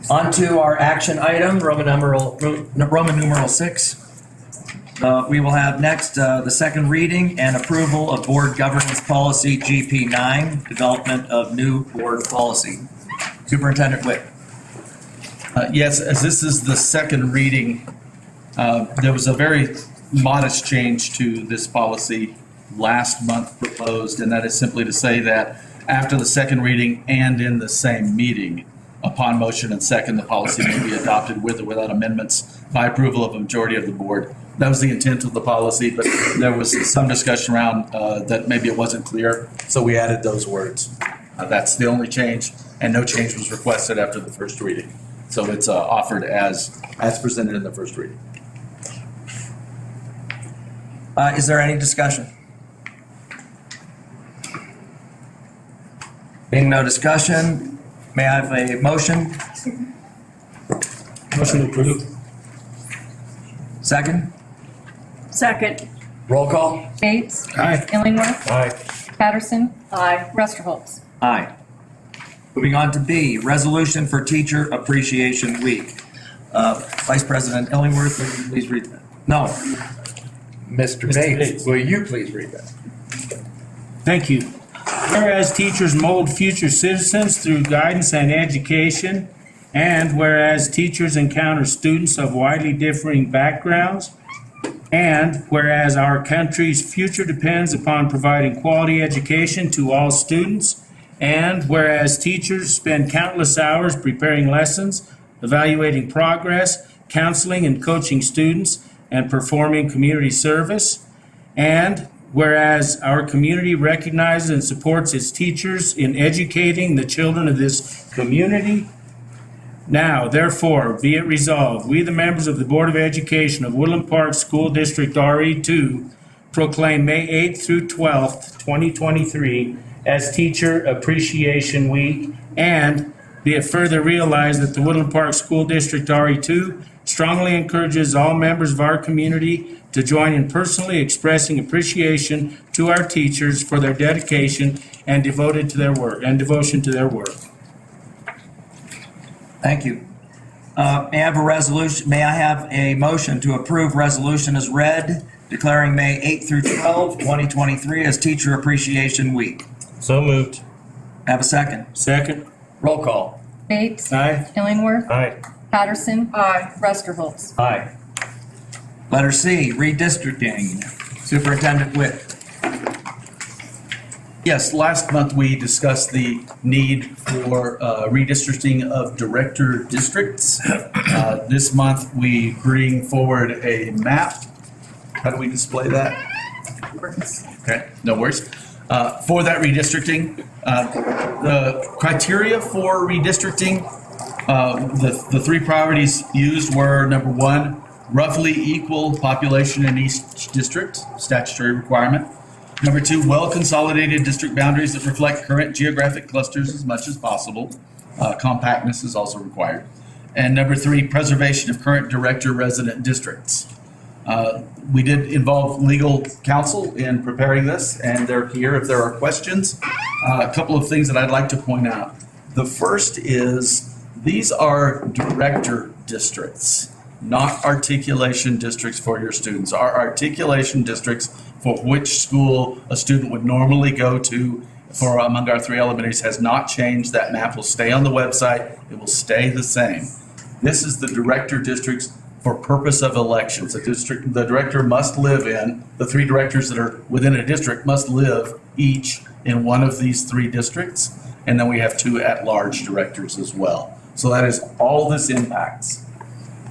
On to our action item, Roman numeral 6. We will have next the second reading and approval of Board Governance Policy GP9, development of new board policy. Superintendent Witt. Yes, as this is the second reading, there was a very modest change to this policy last month proposed, and that is simply to say that after the second reading and in the same meeting, upon motion and second, the policy may be adopted with or without amendments by approval of a majority of the board. That was the intent of the policy, but there was some discussion around that maybe it wasn't clear, so we added those words. That's the only change, and no change was requested after the first reading. So it's offered as presented in the first reading. Is there any discussion? Being no discussion, may I have a motion? Motion to approve. Second? Second. Roll call? Bates. Aye. Illingworth. Aye. Patterson. Aye. Rusterholz. Aye. Moving on to B, Resolution for Teacher Appreciation Week. Vice President Illingworth, will you please read that? No. Mr. Bates, will you please read that? Thank you. Whereas teachers mold future citizens through guidance and education, and whereas teachers encounter students of widely differing backgrounds, and whereas our country's future depends upon providing quality education to all students, and whereas teachers spend countless hours preparing lessons, evaluating progress, counseling and coaching students, and performing community service, and whereas our community recognizes and supports its teachers in educating the children of this community. Now, therefore, be it resolved, we, the members of the Board of Education of Woodland Park School District RE2, proclaim May 8th through 12th, 2023 as Teacher Appreciation Week, and be it further realized that the Woodland Park School District RE2 strongly encourages all members of our community to join in personally expressing appreciation to our teachers for their dedication and devotion to their work. Thank you. May I have a motion to approve resolution as read, declaring May 8th through 12th, 2023 as Teacher Appreciation Week? So moved. Have a second. Second. Roll call. Bates. Aye. Illingworth. Aye. Patterson. Aye. Rusterholz. Aye. Letter C, redistricting. Superintendent Witt. Yes, last month we discussed the need for redistricting of director districts. This month we bring forward a map. How do we display that? Okay, no worries. For that redistricting, the criteria for redistricting, the three priorities used were, number one, roughly equal population in each district, statutory requirement. Number two, well-consolidated district boundaries that reflect current geographic clusters as much as possible. Compactness is also required. And number three, preservation of current director-resident districts. We did involve legal counsel in preparing this, and they're here if there are questions. A couple of things that I'd like to point out. The first is these are director districts, not articulation districts for your students. Our articulation districts for which school a student would normally go to for among our three elementaries has not changed. That map will stay on the website. It will stay the same. This is the director districts for purpose of elections. The director must live in, the three directors that are within a district must live each in one of these three districts. And then we have two at-large directors as well. So that is all this impacts.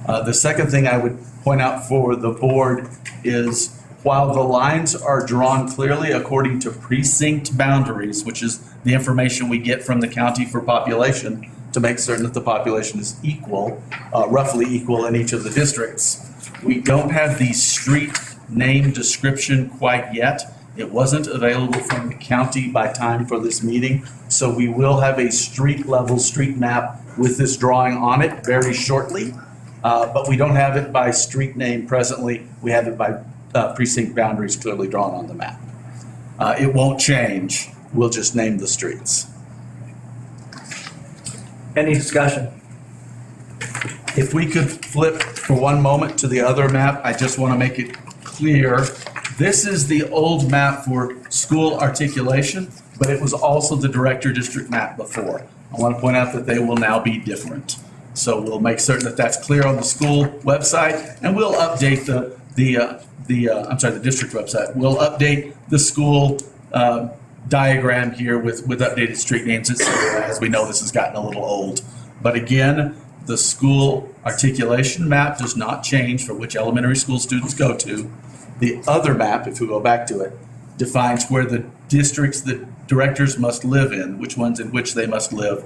The second thing I would point out for the board is while the lines are drawn clearly according to precinct boundaries, which is the information we get from the county for population to make certain that the population is equal, roughly equal in each of the districts, we don't have the street name description quite yet. It wasn't available from the county by time for this meeting, so we will have a street level street map with this drawing on it very shortly. But we don't have it by street name presently. We have it by precinct boundaries clearly drawn on the map. It won't change. We'll just name the streets. Any discussion? If we could flip for one moment to the other map, I just want to make it clear. This is the old map for school articulation, but it was also the director district map before. I want to point out that they will now be different. So we'll make certain that that's clear on the school website, and we'll update the district website. We'll update the school diagram here with updated street names, etc. As we know, this has gotten a little old. But again, the school articulation map does not change for which elementary school students go to. The other map, if we go back to it, defines where the districts that directors must live in, which ones in which they must live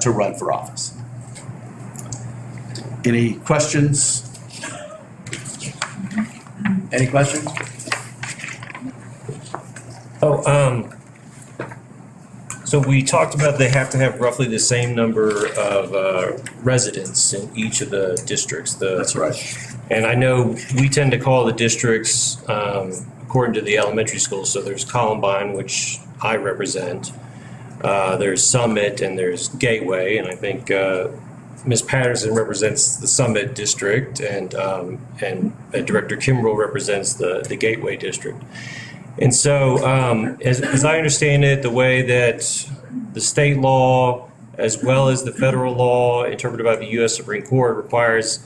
to run for office. Any questions? Any questions? So we talked about they have to have roughly the same number of residents in each of the districts. That's right. And I know we tend to call the districts according to the elementary schools. So there's Columbine, which I represent. There's Summit and there's Gateway, and I think Ms. Patterson represents the Summit district, and Director Kimbrell represents the Gateway district. And so, as I understand it, the way that the state law, as well as the federal law interpreted by the U.S. Supreme Court, requires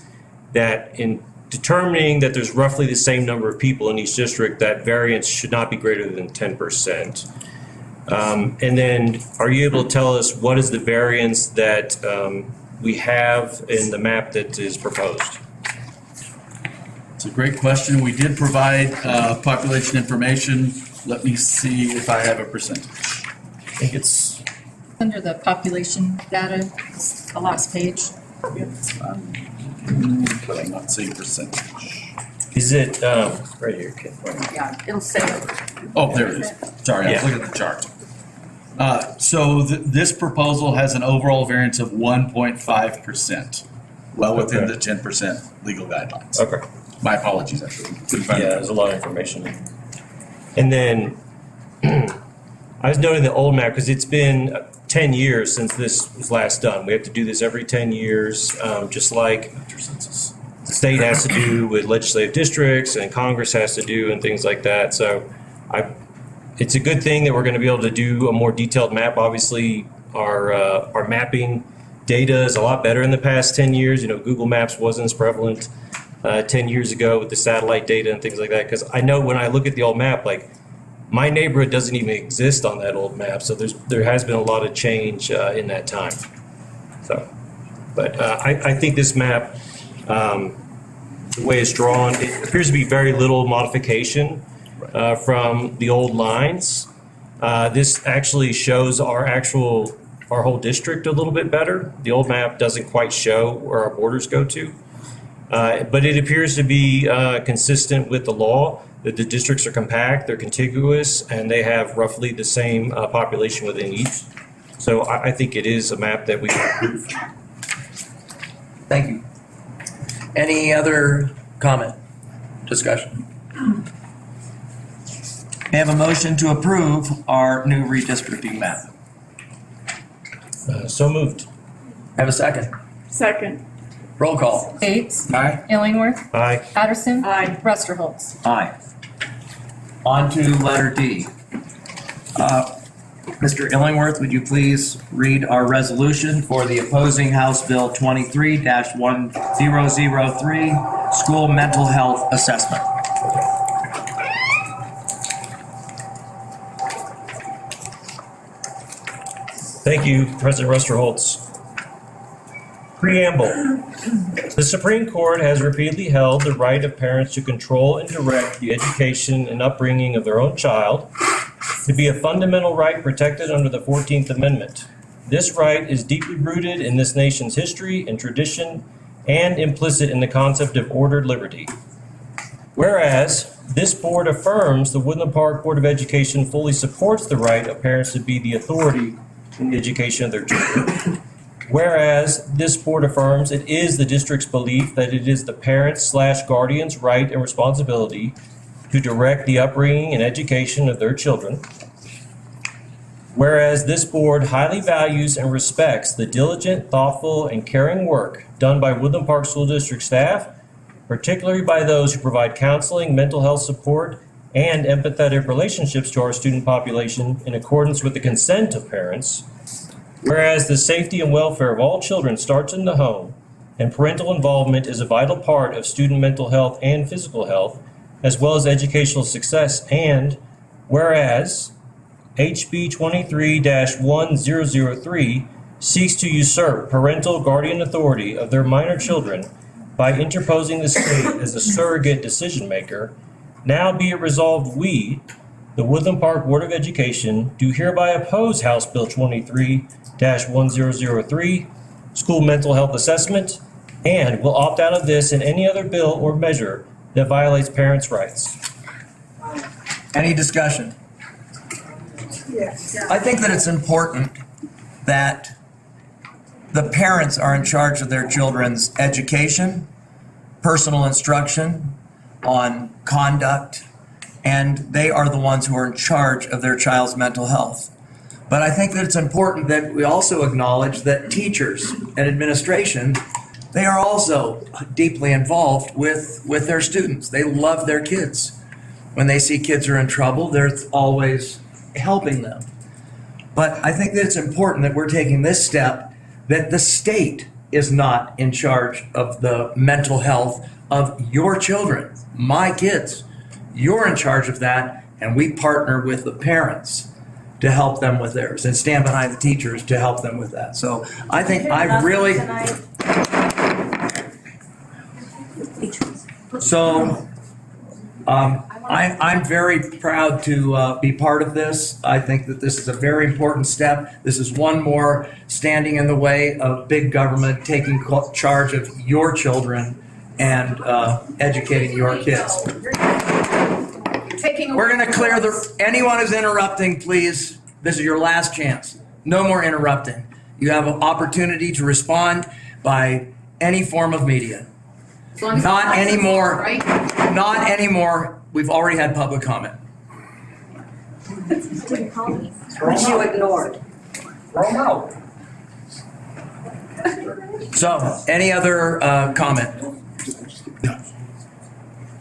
that in determining that there's roughly the same number of people in each district, that variance should not be greater than 10%. And then, are you able to tell us what is the variance that we have in the map that is proposed? It's a great question. We did provide population information. Let me see if I have a percentage. I think it's Under the population data, it's the last page. But I'm not seeing percentage. Is it right here? Yeah, it'll say. Oh, there it is. Sorry, I was looking at the chart. So this proposal has an overall variance of 1.5%, well within the 10% legal guidelines. Okay. My apologies, actually. Yeah, there's a lot of information. And then I was noting the old map because it's been 10 years since this was last done. We have to do this every 10 years, just like the state has to do with legislative districts and Congress has to do and things like that. So it's a good thing that we're going to be able to do a more detailed map. Obviously, our mapping data is a lot better in the past 10 years. You know, Google Maps wasn't as prevalent 10 years ago with the satellite data and things like that. Because I know when I look at the old map, like My neighborhood doesn't even exist on that old map, so there has been a lot of change in that time. So, but I think this map, the way it's drawn, it appears to be very little modification from the old lines. This actually shows our whole district a little bit better. The old map doesn't quite show where our borders go to. But it appears to be consistent with the law, that the districts are compact, they're contiguous, and they have roughly the same population within each. So I think it is a map that we can approve. Thank you. Any other comment, discussion? May I have a motion to approve our new redistricting map? So moved. Have a second? Second. Roll call. Bates. Aye. Illingworth. Aye. Patterson. Aye. Rusterholz. Aye. On to letter D. Mr. Illingworth, would you please read our resolution for the opposing House Bill 23-1003, school mental health assessment? Thank you, President Rusterholz. Preamble. The Supreme Court has repeatedly held the right of parents to control and direct the education and upbringing of their own child to be a fundamental right protected under the 14th Amendment. This right is deeply rooted in this nation's history and tradition and implicit in the concept of ordered liberty. Whereas, this board affirms the Woodland Park Board of Education fully supports the right of parents to be the authority in the education of their children. Whereas, this board affirms it is the district's belief that it is the parents/guardian's right and responsibility to direct the upbringing and education of their children. Whereas, this board highly values and respects the diligent, thoughtful, and caring work done by Woodland Park School District staff, particularly by those who provide counseling, mental health support, and empathetic relationships to our student population in accordance with the consent of parents. Whereas the safety and welfare of all children starts in the home, and parental involvement is a vital part of student mental health and physical health, as well as educational success. And whereas HB 23-1003 seeks to usurp parental guardian authority of their minor children by interposing the state as a surrogate decision maker, now be it resolved we, the Woodland Park Board of Education, do hereby oppose House Bill 23-1003, School Mental Health Assessment, and will opt out of this and any other bill or measure that violates parents' rights. Any discussion? I think that it's important that the parents are in charge of their children's education, personal instruction on conduct, and they are the ones who are in charge of their child's mental health. But I think that it's important that we also acknowledge that teachers and administration, they are also deeply involved with their students. They love their kids. When they see kids are in trouble, they're always helping them. But I think that it's important that we're taking this step, that the state is not in charge of the mental health of your children, my kids. You're in charge of that, and we partner with the parents to help them with theirs and stand behind the teachers to help them with that. So I think I really... So I'm very proud to be part of this. I think that this is a very important step. This is one more standing in the way of big government taking charge of your children and educating your kids. We're going to clear anyone who's interrupting, please. This is your last chance. No more interrupting. You have an opportunity to respond by any form of media. Not anymore. Not anymore. We've already had public comment. Which you ignored. Throw them out. So, any other comment?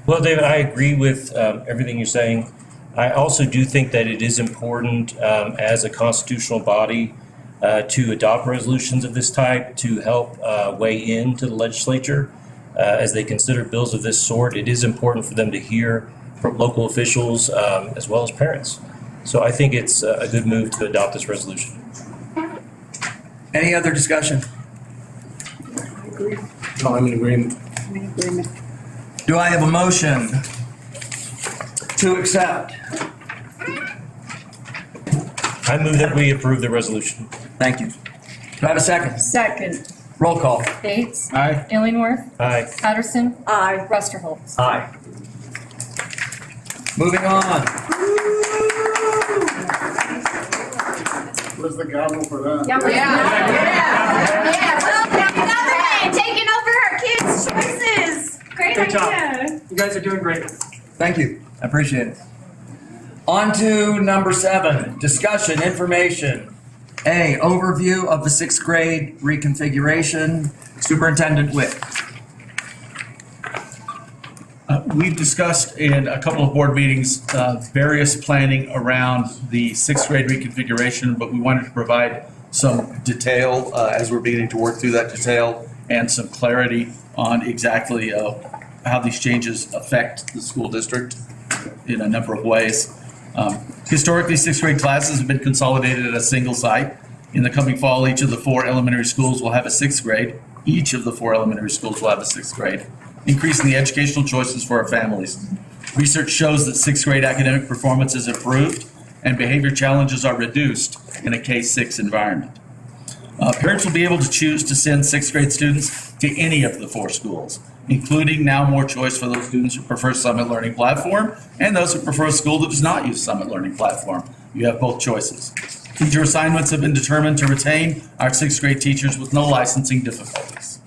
Well, David, I agree with everything you're saying. I also do think that it is important as a constitutional body to adopt resolutions of this type to help weigh into the legislature as they consider bills of this sort. It is important for them to hear from local officials as well as parents. So I think it's a good move to adopt this resolution. Any other discussion? Oh, I'm in agreement. Do I have a motion to accept? I move that we approve the resolution. Thank you. Do I have a second? Second. Roll call. Bates. Aye. Illingworth. Aye. Patterson. Aye. Rusterholz. Aye. Moving on. Where's the gavel for that? Yeah. Well, taking over our kids' choices. Great Good job. idea. You guys are doing great. Thank you. I appreciate it. On to number 7, discussion, information. A, overview of the 6th grade reconfiguration. Superintendent Witt. We've discussed in a couple of board meetings various planning around the 6th grade reconfiguration, but we wanted to provide some detail as we're beginning to work through that detail and some clarity on exactly how these changes affect the school district in a number of ways. Historically, 6th grade classes have been consolidated at a single site. In the coming fall, each of the 4 elementary schools will have a 6th grade. Each of the 4 elementary schools will have a 6th grade, increasing the educational choices for our families. Research shows that 6th grade academic performance is improved and behavior challenges are reduced in a K-6 environment. Parents will be able to choose to send 6th grade students to any of the 4 schools, including now more choice for those students who prefer Summit Learning Platform and those who prefer a school that does not use Summit Learning Platform. You have both choices. Teacher assignments have been determined to retain our 6th grade teachers with no licensing difficulties.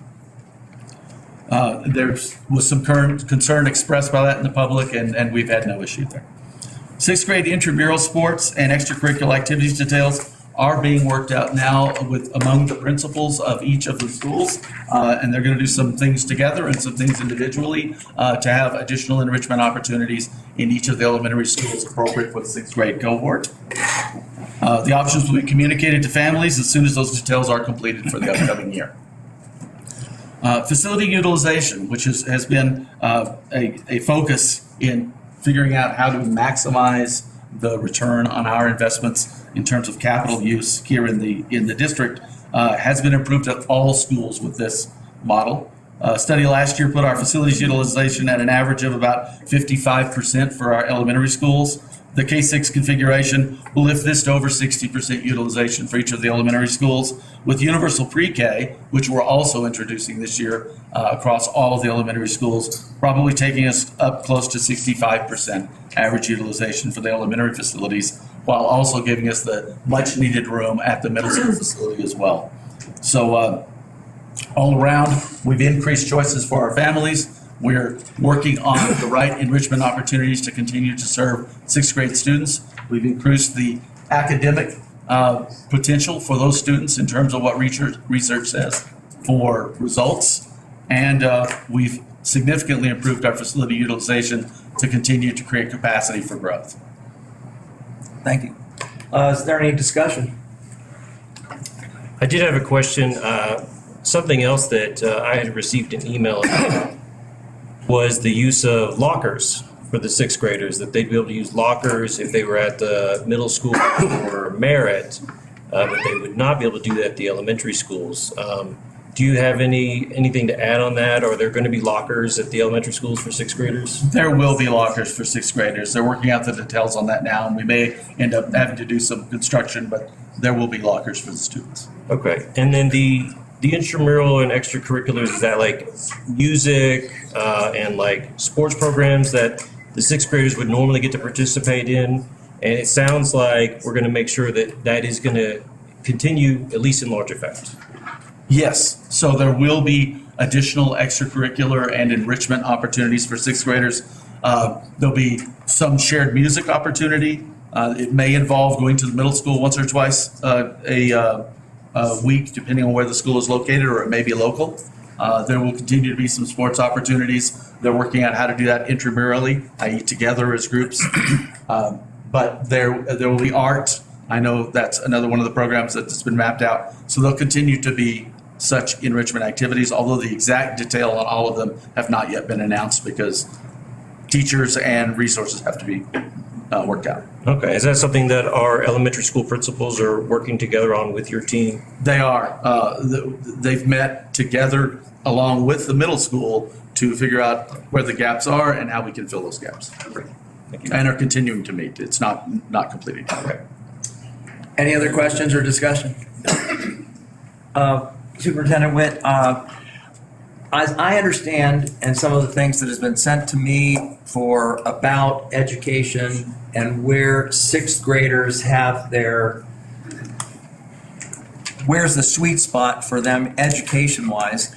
There was some current concern expressed by that in the public, and we've had no issue there. 6th grade intramural sports and extracurricular activities details are being worked out now among the principals of each of the schools, and they're going to do some things together and some things individually to have additional enrichment opportunities in each of the elementary schools appropriate for the 6th grade cohort. The options will be communicated to families as soon as those details are completed for the upcoming year. Facility utilization, which has been a focus in figuring out how to maximize the return on our investments in terms of capital use here in the district, has been improved at all schools with this model. A study last year put our facilities utilization at an average of about 55% for our elementary schools. The K-6 configuration will lift this to over 60% utilization for each of the elementary schools, with universal pre-K, which we're also introducing this year across all of the elementary schools, probably taking us up close to 65% average utilization for the elementary facilities, while also giving us the much needed room at the middle school facility as well. So all around, we've increased choices for our families. We're working on the right enrichment opportunities to continue to serve 6th grade students. We've increased the academic potential for those students in terms of what research says for results. And we've significantly improved our facility utilization to continue to create capacity for growth. Thank you. Is there any discussion? I did have a question. Something else that I had received an email about was the use of lockers for the 6th graders, that they'd be able to use lockers if they were at the middle school or Merit, but they would not be able to do that at the elementary schools. Do you have anything to add on that? Are there going to be lockers at the elementary schools for 6th graders? There will be lockers for 6th graders. They're working out the details on that now, and we may end up having to do some construction, but there will be lockers for the students. Okay, and then the intramural and extracurriculars, is that like music and like sports programs that the 6th graders would normally get to participate in? And it sounds like we're going to make sure that that is going to continue, at least in large effect. Yes, so there will be additional extracurricular and enrichment opportunities for 6th graders. There'll be some shared music opportunity. It may involve going to the middle school once or twice a week, depending on where the school is located, or it may be local. There will continue to be some sports opportunities. They're working out how to do that intramurally, i.e. together as groups. But there will be art. I know that's another one of the programs that's been mapped out. So there'll continue to be such enrichment activities, although the exact detail on all of them have not yet been announced because teachers and resources have to be worked out. Okay, is that something that our elementary school principals are working together on with your team? They are. They've met together along with the middle school to figure out where the gaps are and how we can fill those gaps. Thank you. And are continuing to meet. It's not completed. Okay. Any other questions or discussion? Superintendent Witt, as I understand, and some of the things that has been sent to me for about education and where sixth graders have where's the sweet spot for them education-wise,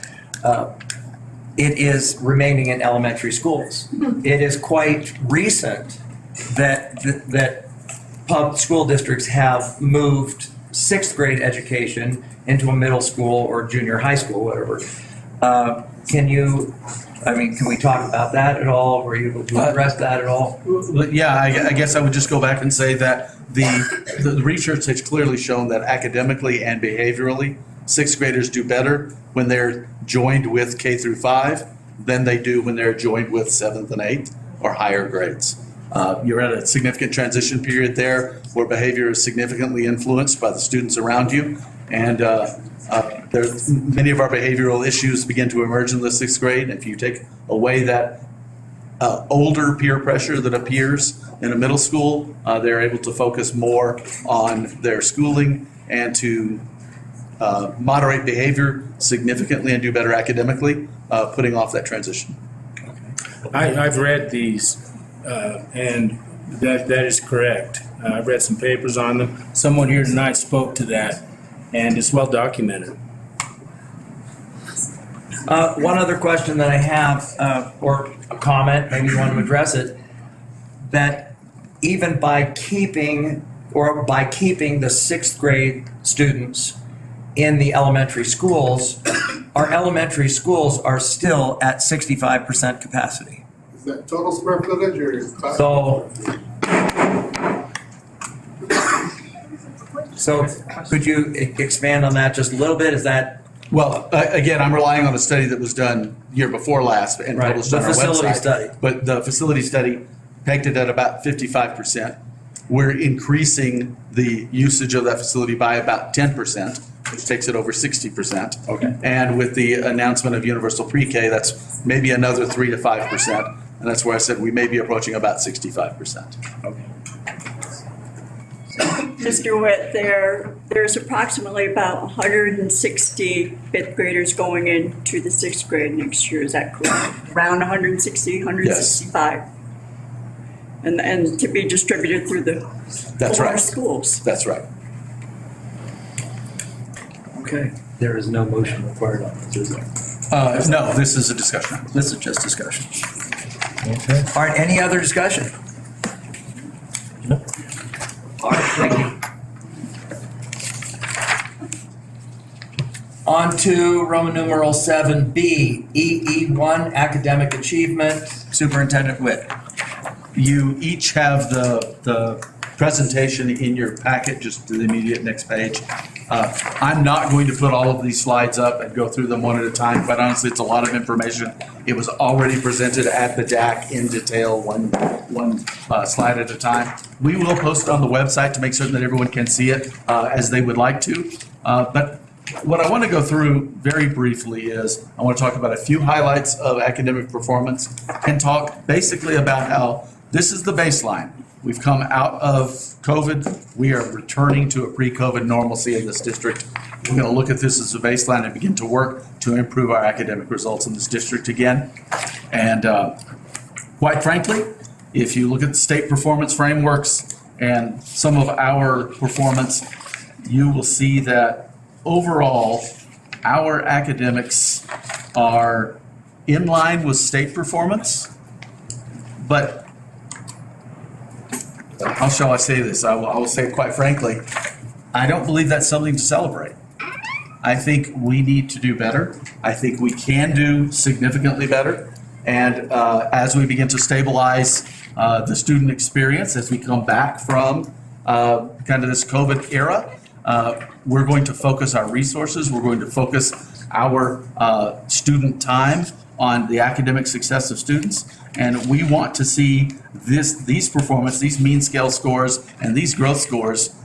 it is remaining in elementary schools. It is quite recent that public school districts have moved sixth grade education into a middle school or junior high school, whatever. Can we talk about that at all? Were you able to address that at all? Yeah, I guess I would just go back and say that the research has clearly shown that academically and behaviorally, sixth graders do better when they're joined with K through 5 than they do when they're joined with 7th and 8th or higher grades. You're at a significant transition period there where behavior is significantly influenced by the students around you. And there's many of our behavioral issues begin to emerge in the sixth grade. If you take away that older peer pressure that appears in a middle school, they're able to focus more on their schooling and to moderate behavior significantly and do better academically, putting off that transition. I've read these, and that is correct. I've read some papers on them. Someone here tonight spoke to that, and it's well documented. One other question that I have, or a comment, maybe you want to address it, that even by keeping the sixth grade students in the elementary schools, our elementary schools are still at 65% capacity. Is that total square footage or? So could you expand on that just a little bit? Is that? Well, again, I'm relying on a study that was done year before last and Right. published on our website. The facility study. But the facility study pegged it at about 55%. We're increasing the usage of that facility by about 10%, which takes it over 60%. Okay. And with the announcement of universal pre-K, that's maybe another 3 to 5%. And that's where I said we may be approaching about 65%. Okay. Mr. Witt, there's approximately about 160 fifth graders going into the sixth grade next year, is that correct? Around 160, 165? Yes. And to be distributed through the four schools? That's right. Okay. There is no motion required on this, is there? No, this is a discussion. This is just discussion. Okay. All right, any other discussion? No. All right, thank you. On to Roman numeral 7B, EE1, academic achievement. Superintendent Witt. You each have the presentation in your packet, just to the immediate next page. I'm not going to put all of these slides up and go through them one at a time. Quite honestly, it's a lot of information. It was already presented at the DAC in detail, one slide at a time. We will post it on the website to make certain that everyone can see it as they would like to. But what I want to go through very briefly is I want to talk about a few highlights of academic performance and talk basically about how this is the baseline. We've come out of COVID. We are returning to a pre-COVID normalcy in this district. We're going to look at this as a baseline and begin to work to improve our academic results in this district again. And quite frankly, if you look at the state performance frameworks and some of our performance, you will see that overall, our academics are in line with state performance, but how shall I say this? I will say it quite frankly, I don't believe that's something to celebrate. I think we need to do better. I think we can do significantly better. And as we begin to stabilize the student experience, as we come back from kind of this COVID era, we're going to focus our resources. We're going to focus our student time on the academic success of students, and we want to see these performance, these mean scale scores, and these growth scores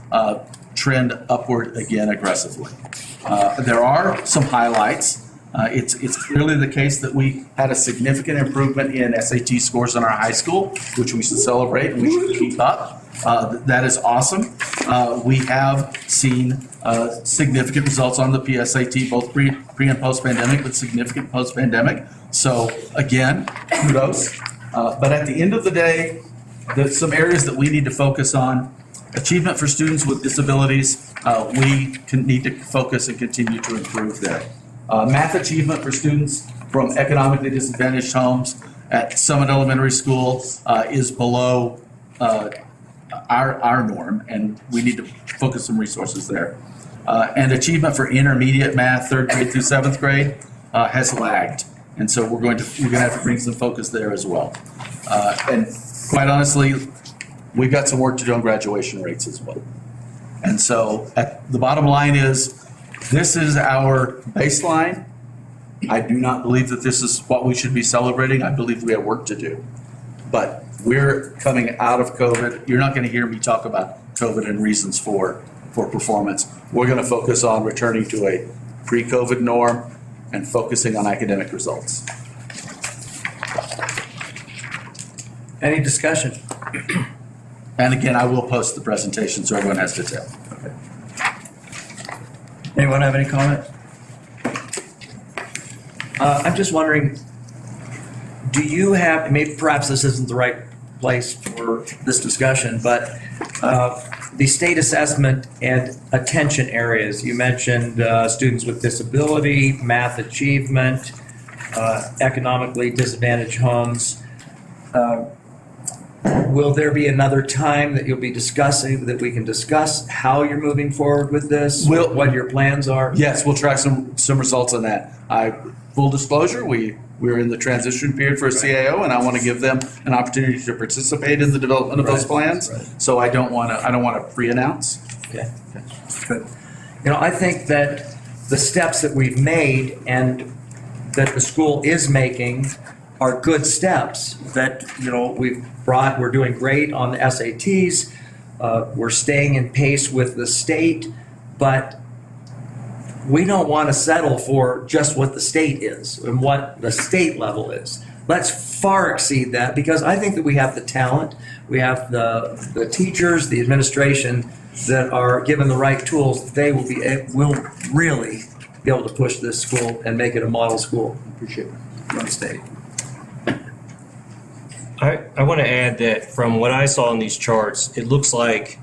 trend upward again aggressively. There are some highlights. It's clearly the case that we had a significant improvement in SAT scores in our high school, which we should celebrate and we should keep up. That is awesome. We have seen significant results on the PSAT, both pre and post-pandemic, but significant post-pandemic. So again, kudos. But at the end of the day, there's some areas that we need to focus on. Achievement for students with disabilities, we need to focus and continue to improve there. Math achievement for students from economically disadvantaged homes at Summit Elementary School is below our norm, and we need to focus some resources there. And achievement for intermediate math, 3rd grade through 7th grade, has lagged, and so we're going to have to bring some focus there as well. And quite honestly, we've got some work to do on graduation rates as well. And so the bottom line is, this is our baseline. I do not believe that this is what we should be celebrating. I believe we have work to do. But we're coming out of COVID. You're not going to hear me talk about COVID and reasons for performance. We're going to focus on returning to a pre-COVID norm and focusing on academic results. Any discussion? And again, I will post the presentation so everyone has detail. Okay. Anyone have any comment? I'm just wondering, do you have, maybe perhaps this isn't the right place for this discussion, but the state assessment and attention areas, you mentioned students with disability, math achievement, economically disadvantaged homes. Will there be another time that you'll be discussing, that we can discuss how you're moving forward with this? What your plans are? Yes, we'll track some results on that. Full disclosure, we're in the transition period for a CAO, and I want to give them an opportunity to participate in the development of those plans. Right. So I don't want to pre-announce. Okay. Good. You know, I think that the steps that we've made and that the school is making are good steps that, you know, we're doing great on the SATs. We're staying in pace with the state, but we don't want to settle for just what the state is and what the state level is. Let's far exceed that, because I think that we have the talent, we have the teachers, the administration that are given the right tools. They will really be able to push this school and make it a model school. Appreciate it. From the state. I want to add that from what I saw in these charts, it looks like,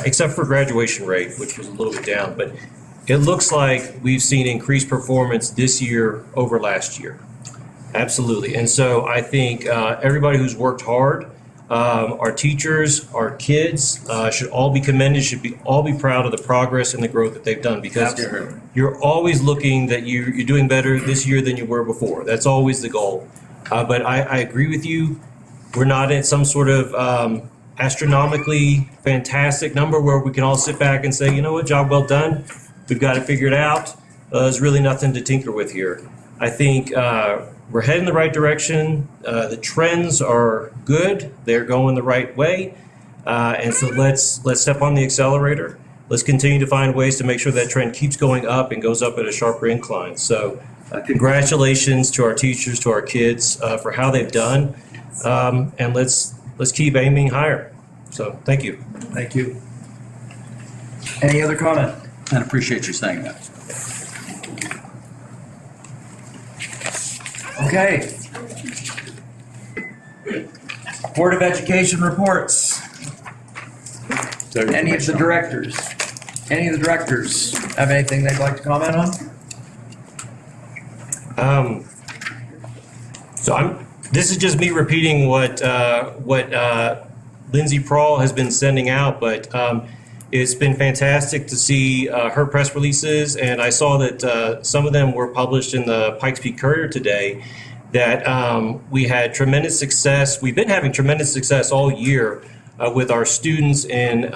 except for graduation rate, which was a little bit down, but it looks like we've seen increased performance this year over last year. Absolutely. And so I think everybody who's worked hard, our teachers, our kids should all be commended, should all be proud of the progress and the growth that they've done, because you're always looking that you're doing better this year than you were before. That's always the goal. But I agree with you. We're not at some sort of astronomically fantastic number where we can all sit back and say, you know what, job well done. We've got it figured out. There's really nothing to tinker with here. I think we're heading the right direction. The trends are good. They're going the right way. And so let's step on the accelerator. Let's continue to find ways to make sure that trend keeps going up and goes up at a sharper incline. So congratulations to our teachers, to our kids for how they've done. And let's keep aiming higher. So thank you. Thank you. Any other comment? I appreciate you saying that. Okay. Board of Education reports. Any of the directors have anything they'd like to comment on? This is just me repeating what Lindsay Prawl has been sending out, but it's been fantastic to see her press releases, and I saw that some of them were published in the Pikes Peak Courier today, that we had tremendous success. We've been having tremendous success all year with our students in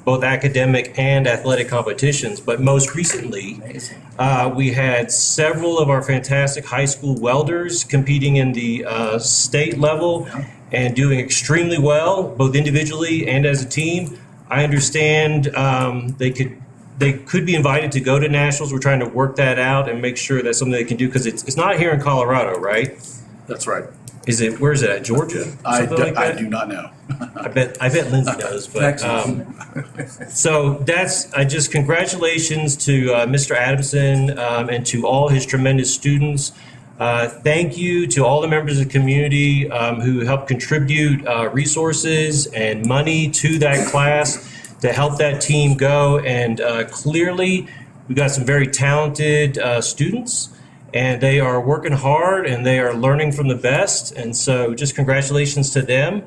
both academic and athletic competitions. But most recently, we had several of our fantastic high school welders competing in the state level and doing extremely well, both individually and as a team. I understand they could be invited to go to nationals. We're trying to work that out and make sure that's something they can do, because it's not here in Colorado, right? That's right. Is it, where is it at, Georgia? I I do not know. I bet Lindsay knows, but, so congratulations to Mr. Adamson and to all his tremendous students. Thank you to all the members of the community who helped contribute resources and money to that class to help that team go. And clearly, we got some very talented students, and they are working hard and they are learning from the best. And so just congratulations to them.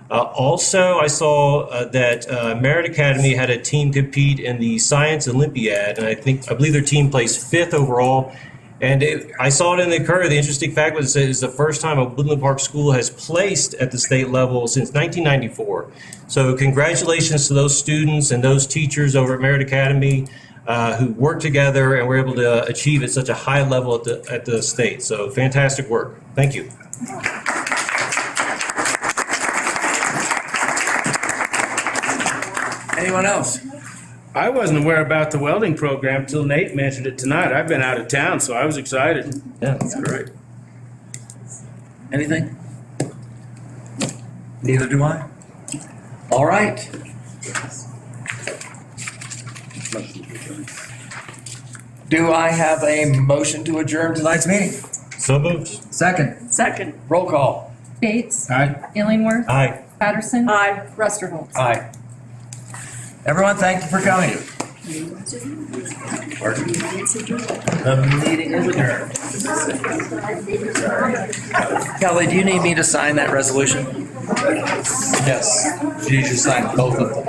Also, I saw that Merritt Academy had a team compete in the Science Olympiad, and I believe their team placed 5th overall. And I saw it in the Courier. The interesting fact was it's the first time a Woodland Park school has placed at the state level since 1994. So congratulations to those students and those teachers over at Merritt Academy who worked together and were able to achieve at such a high level at the state. So fantastic work. Thank you. Anyone else? I wasn't aware about the welding program till Nate mentioned it tonight. I've been out of town, so I was excited. Yeah, that's great. Anything? Neither do I. All right. Do I have a motion to adjourn tonight's meeting? So moved. Second. Second. Roll call. Bates. Aye. Illingworth. Aye. Patterson. Aye. Rusterholz. Aye. Everyone, thank you for coming. The meeting is adjourned. Kelly, do you need me to sign that resolution? Yes, you need to sign both of them.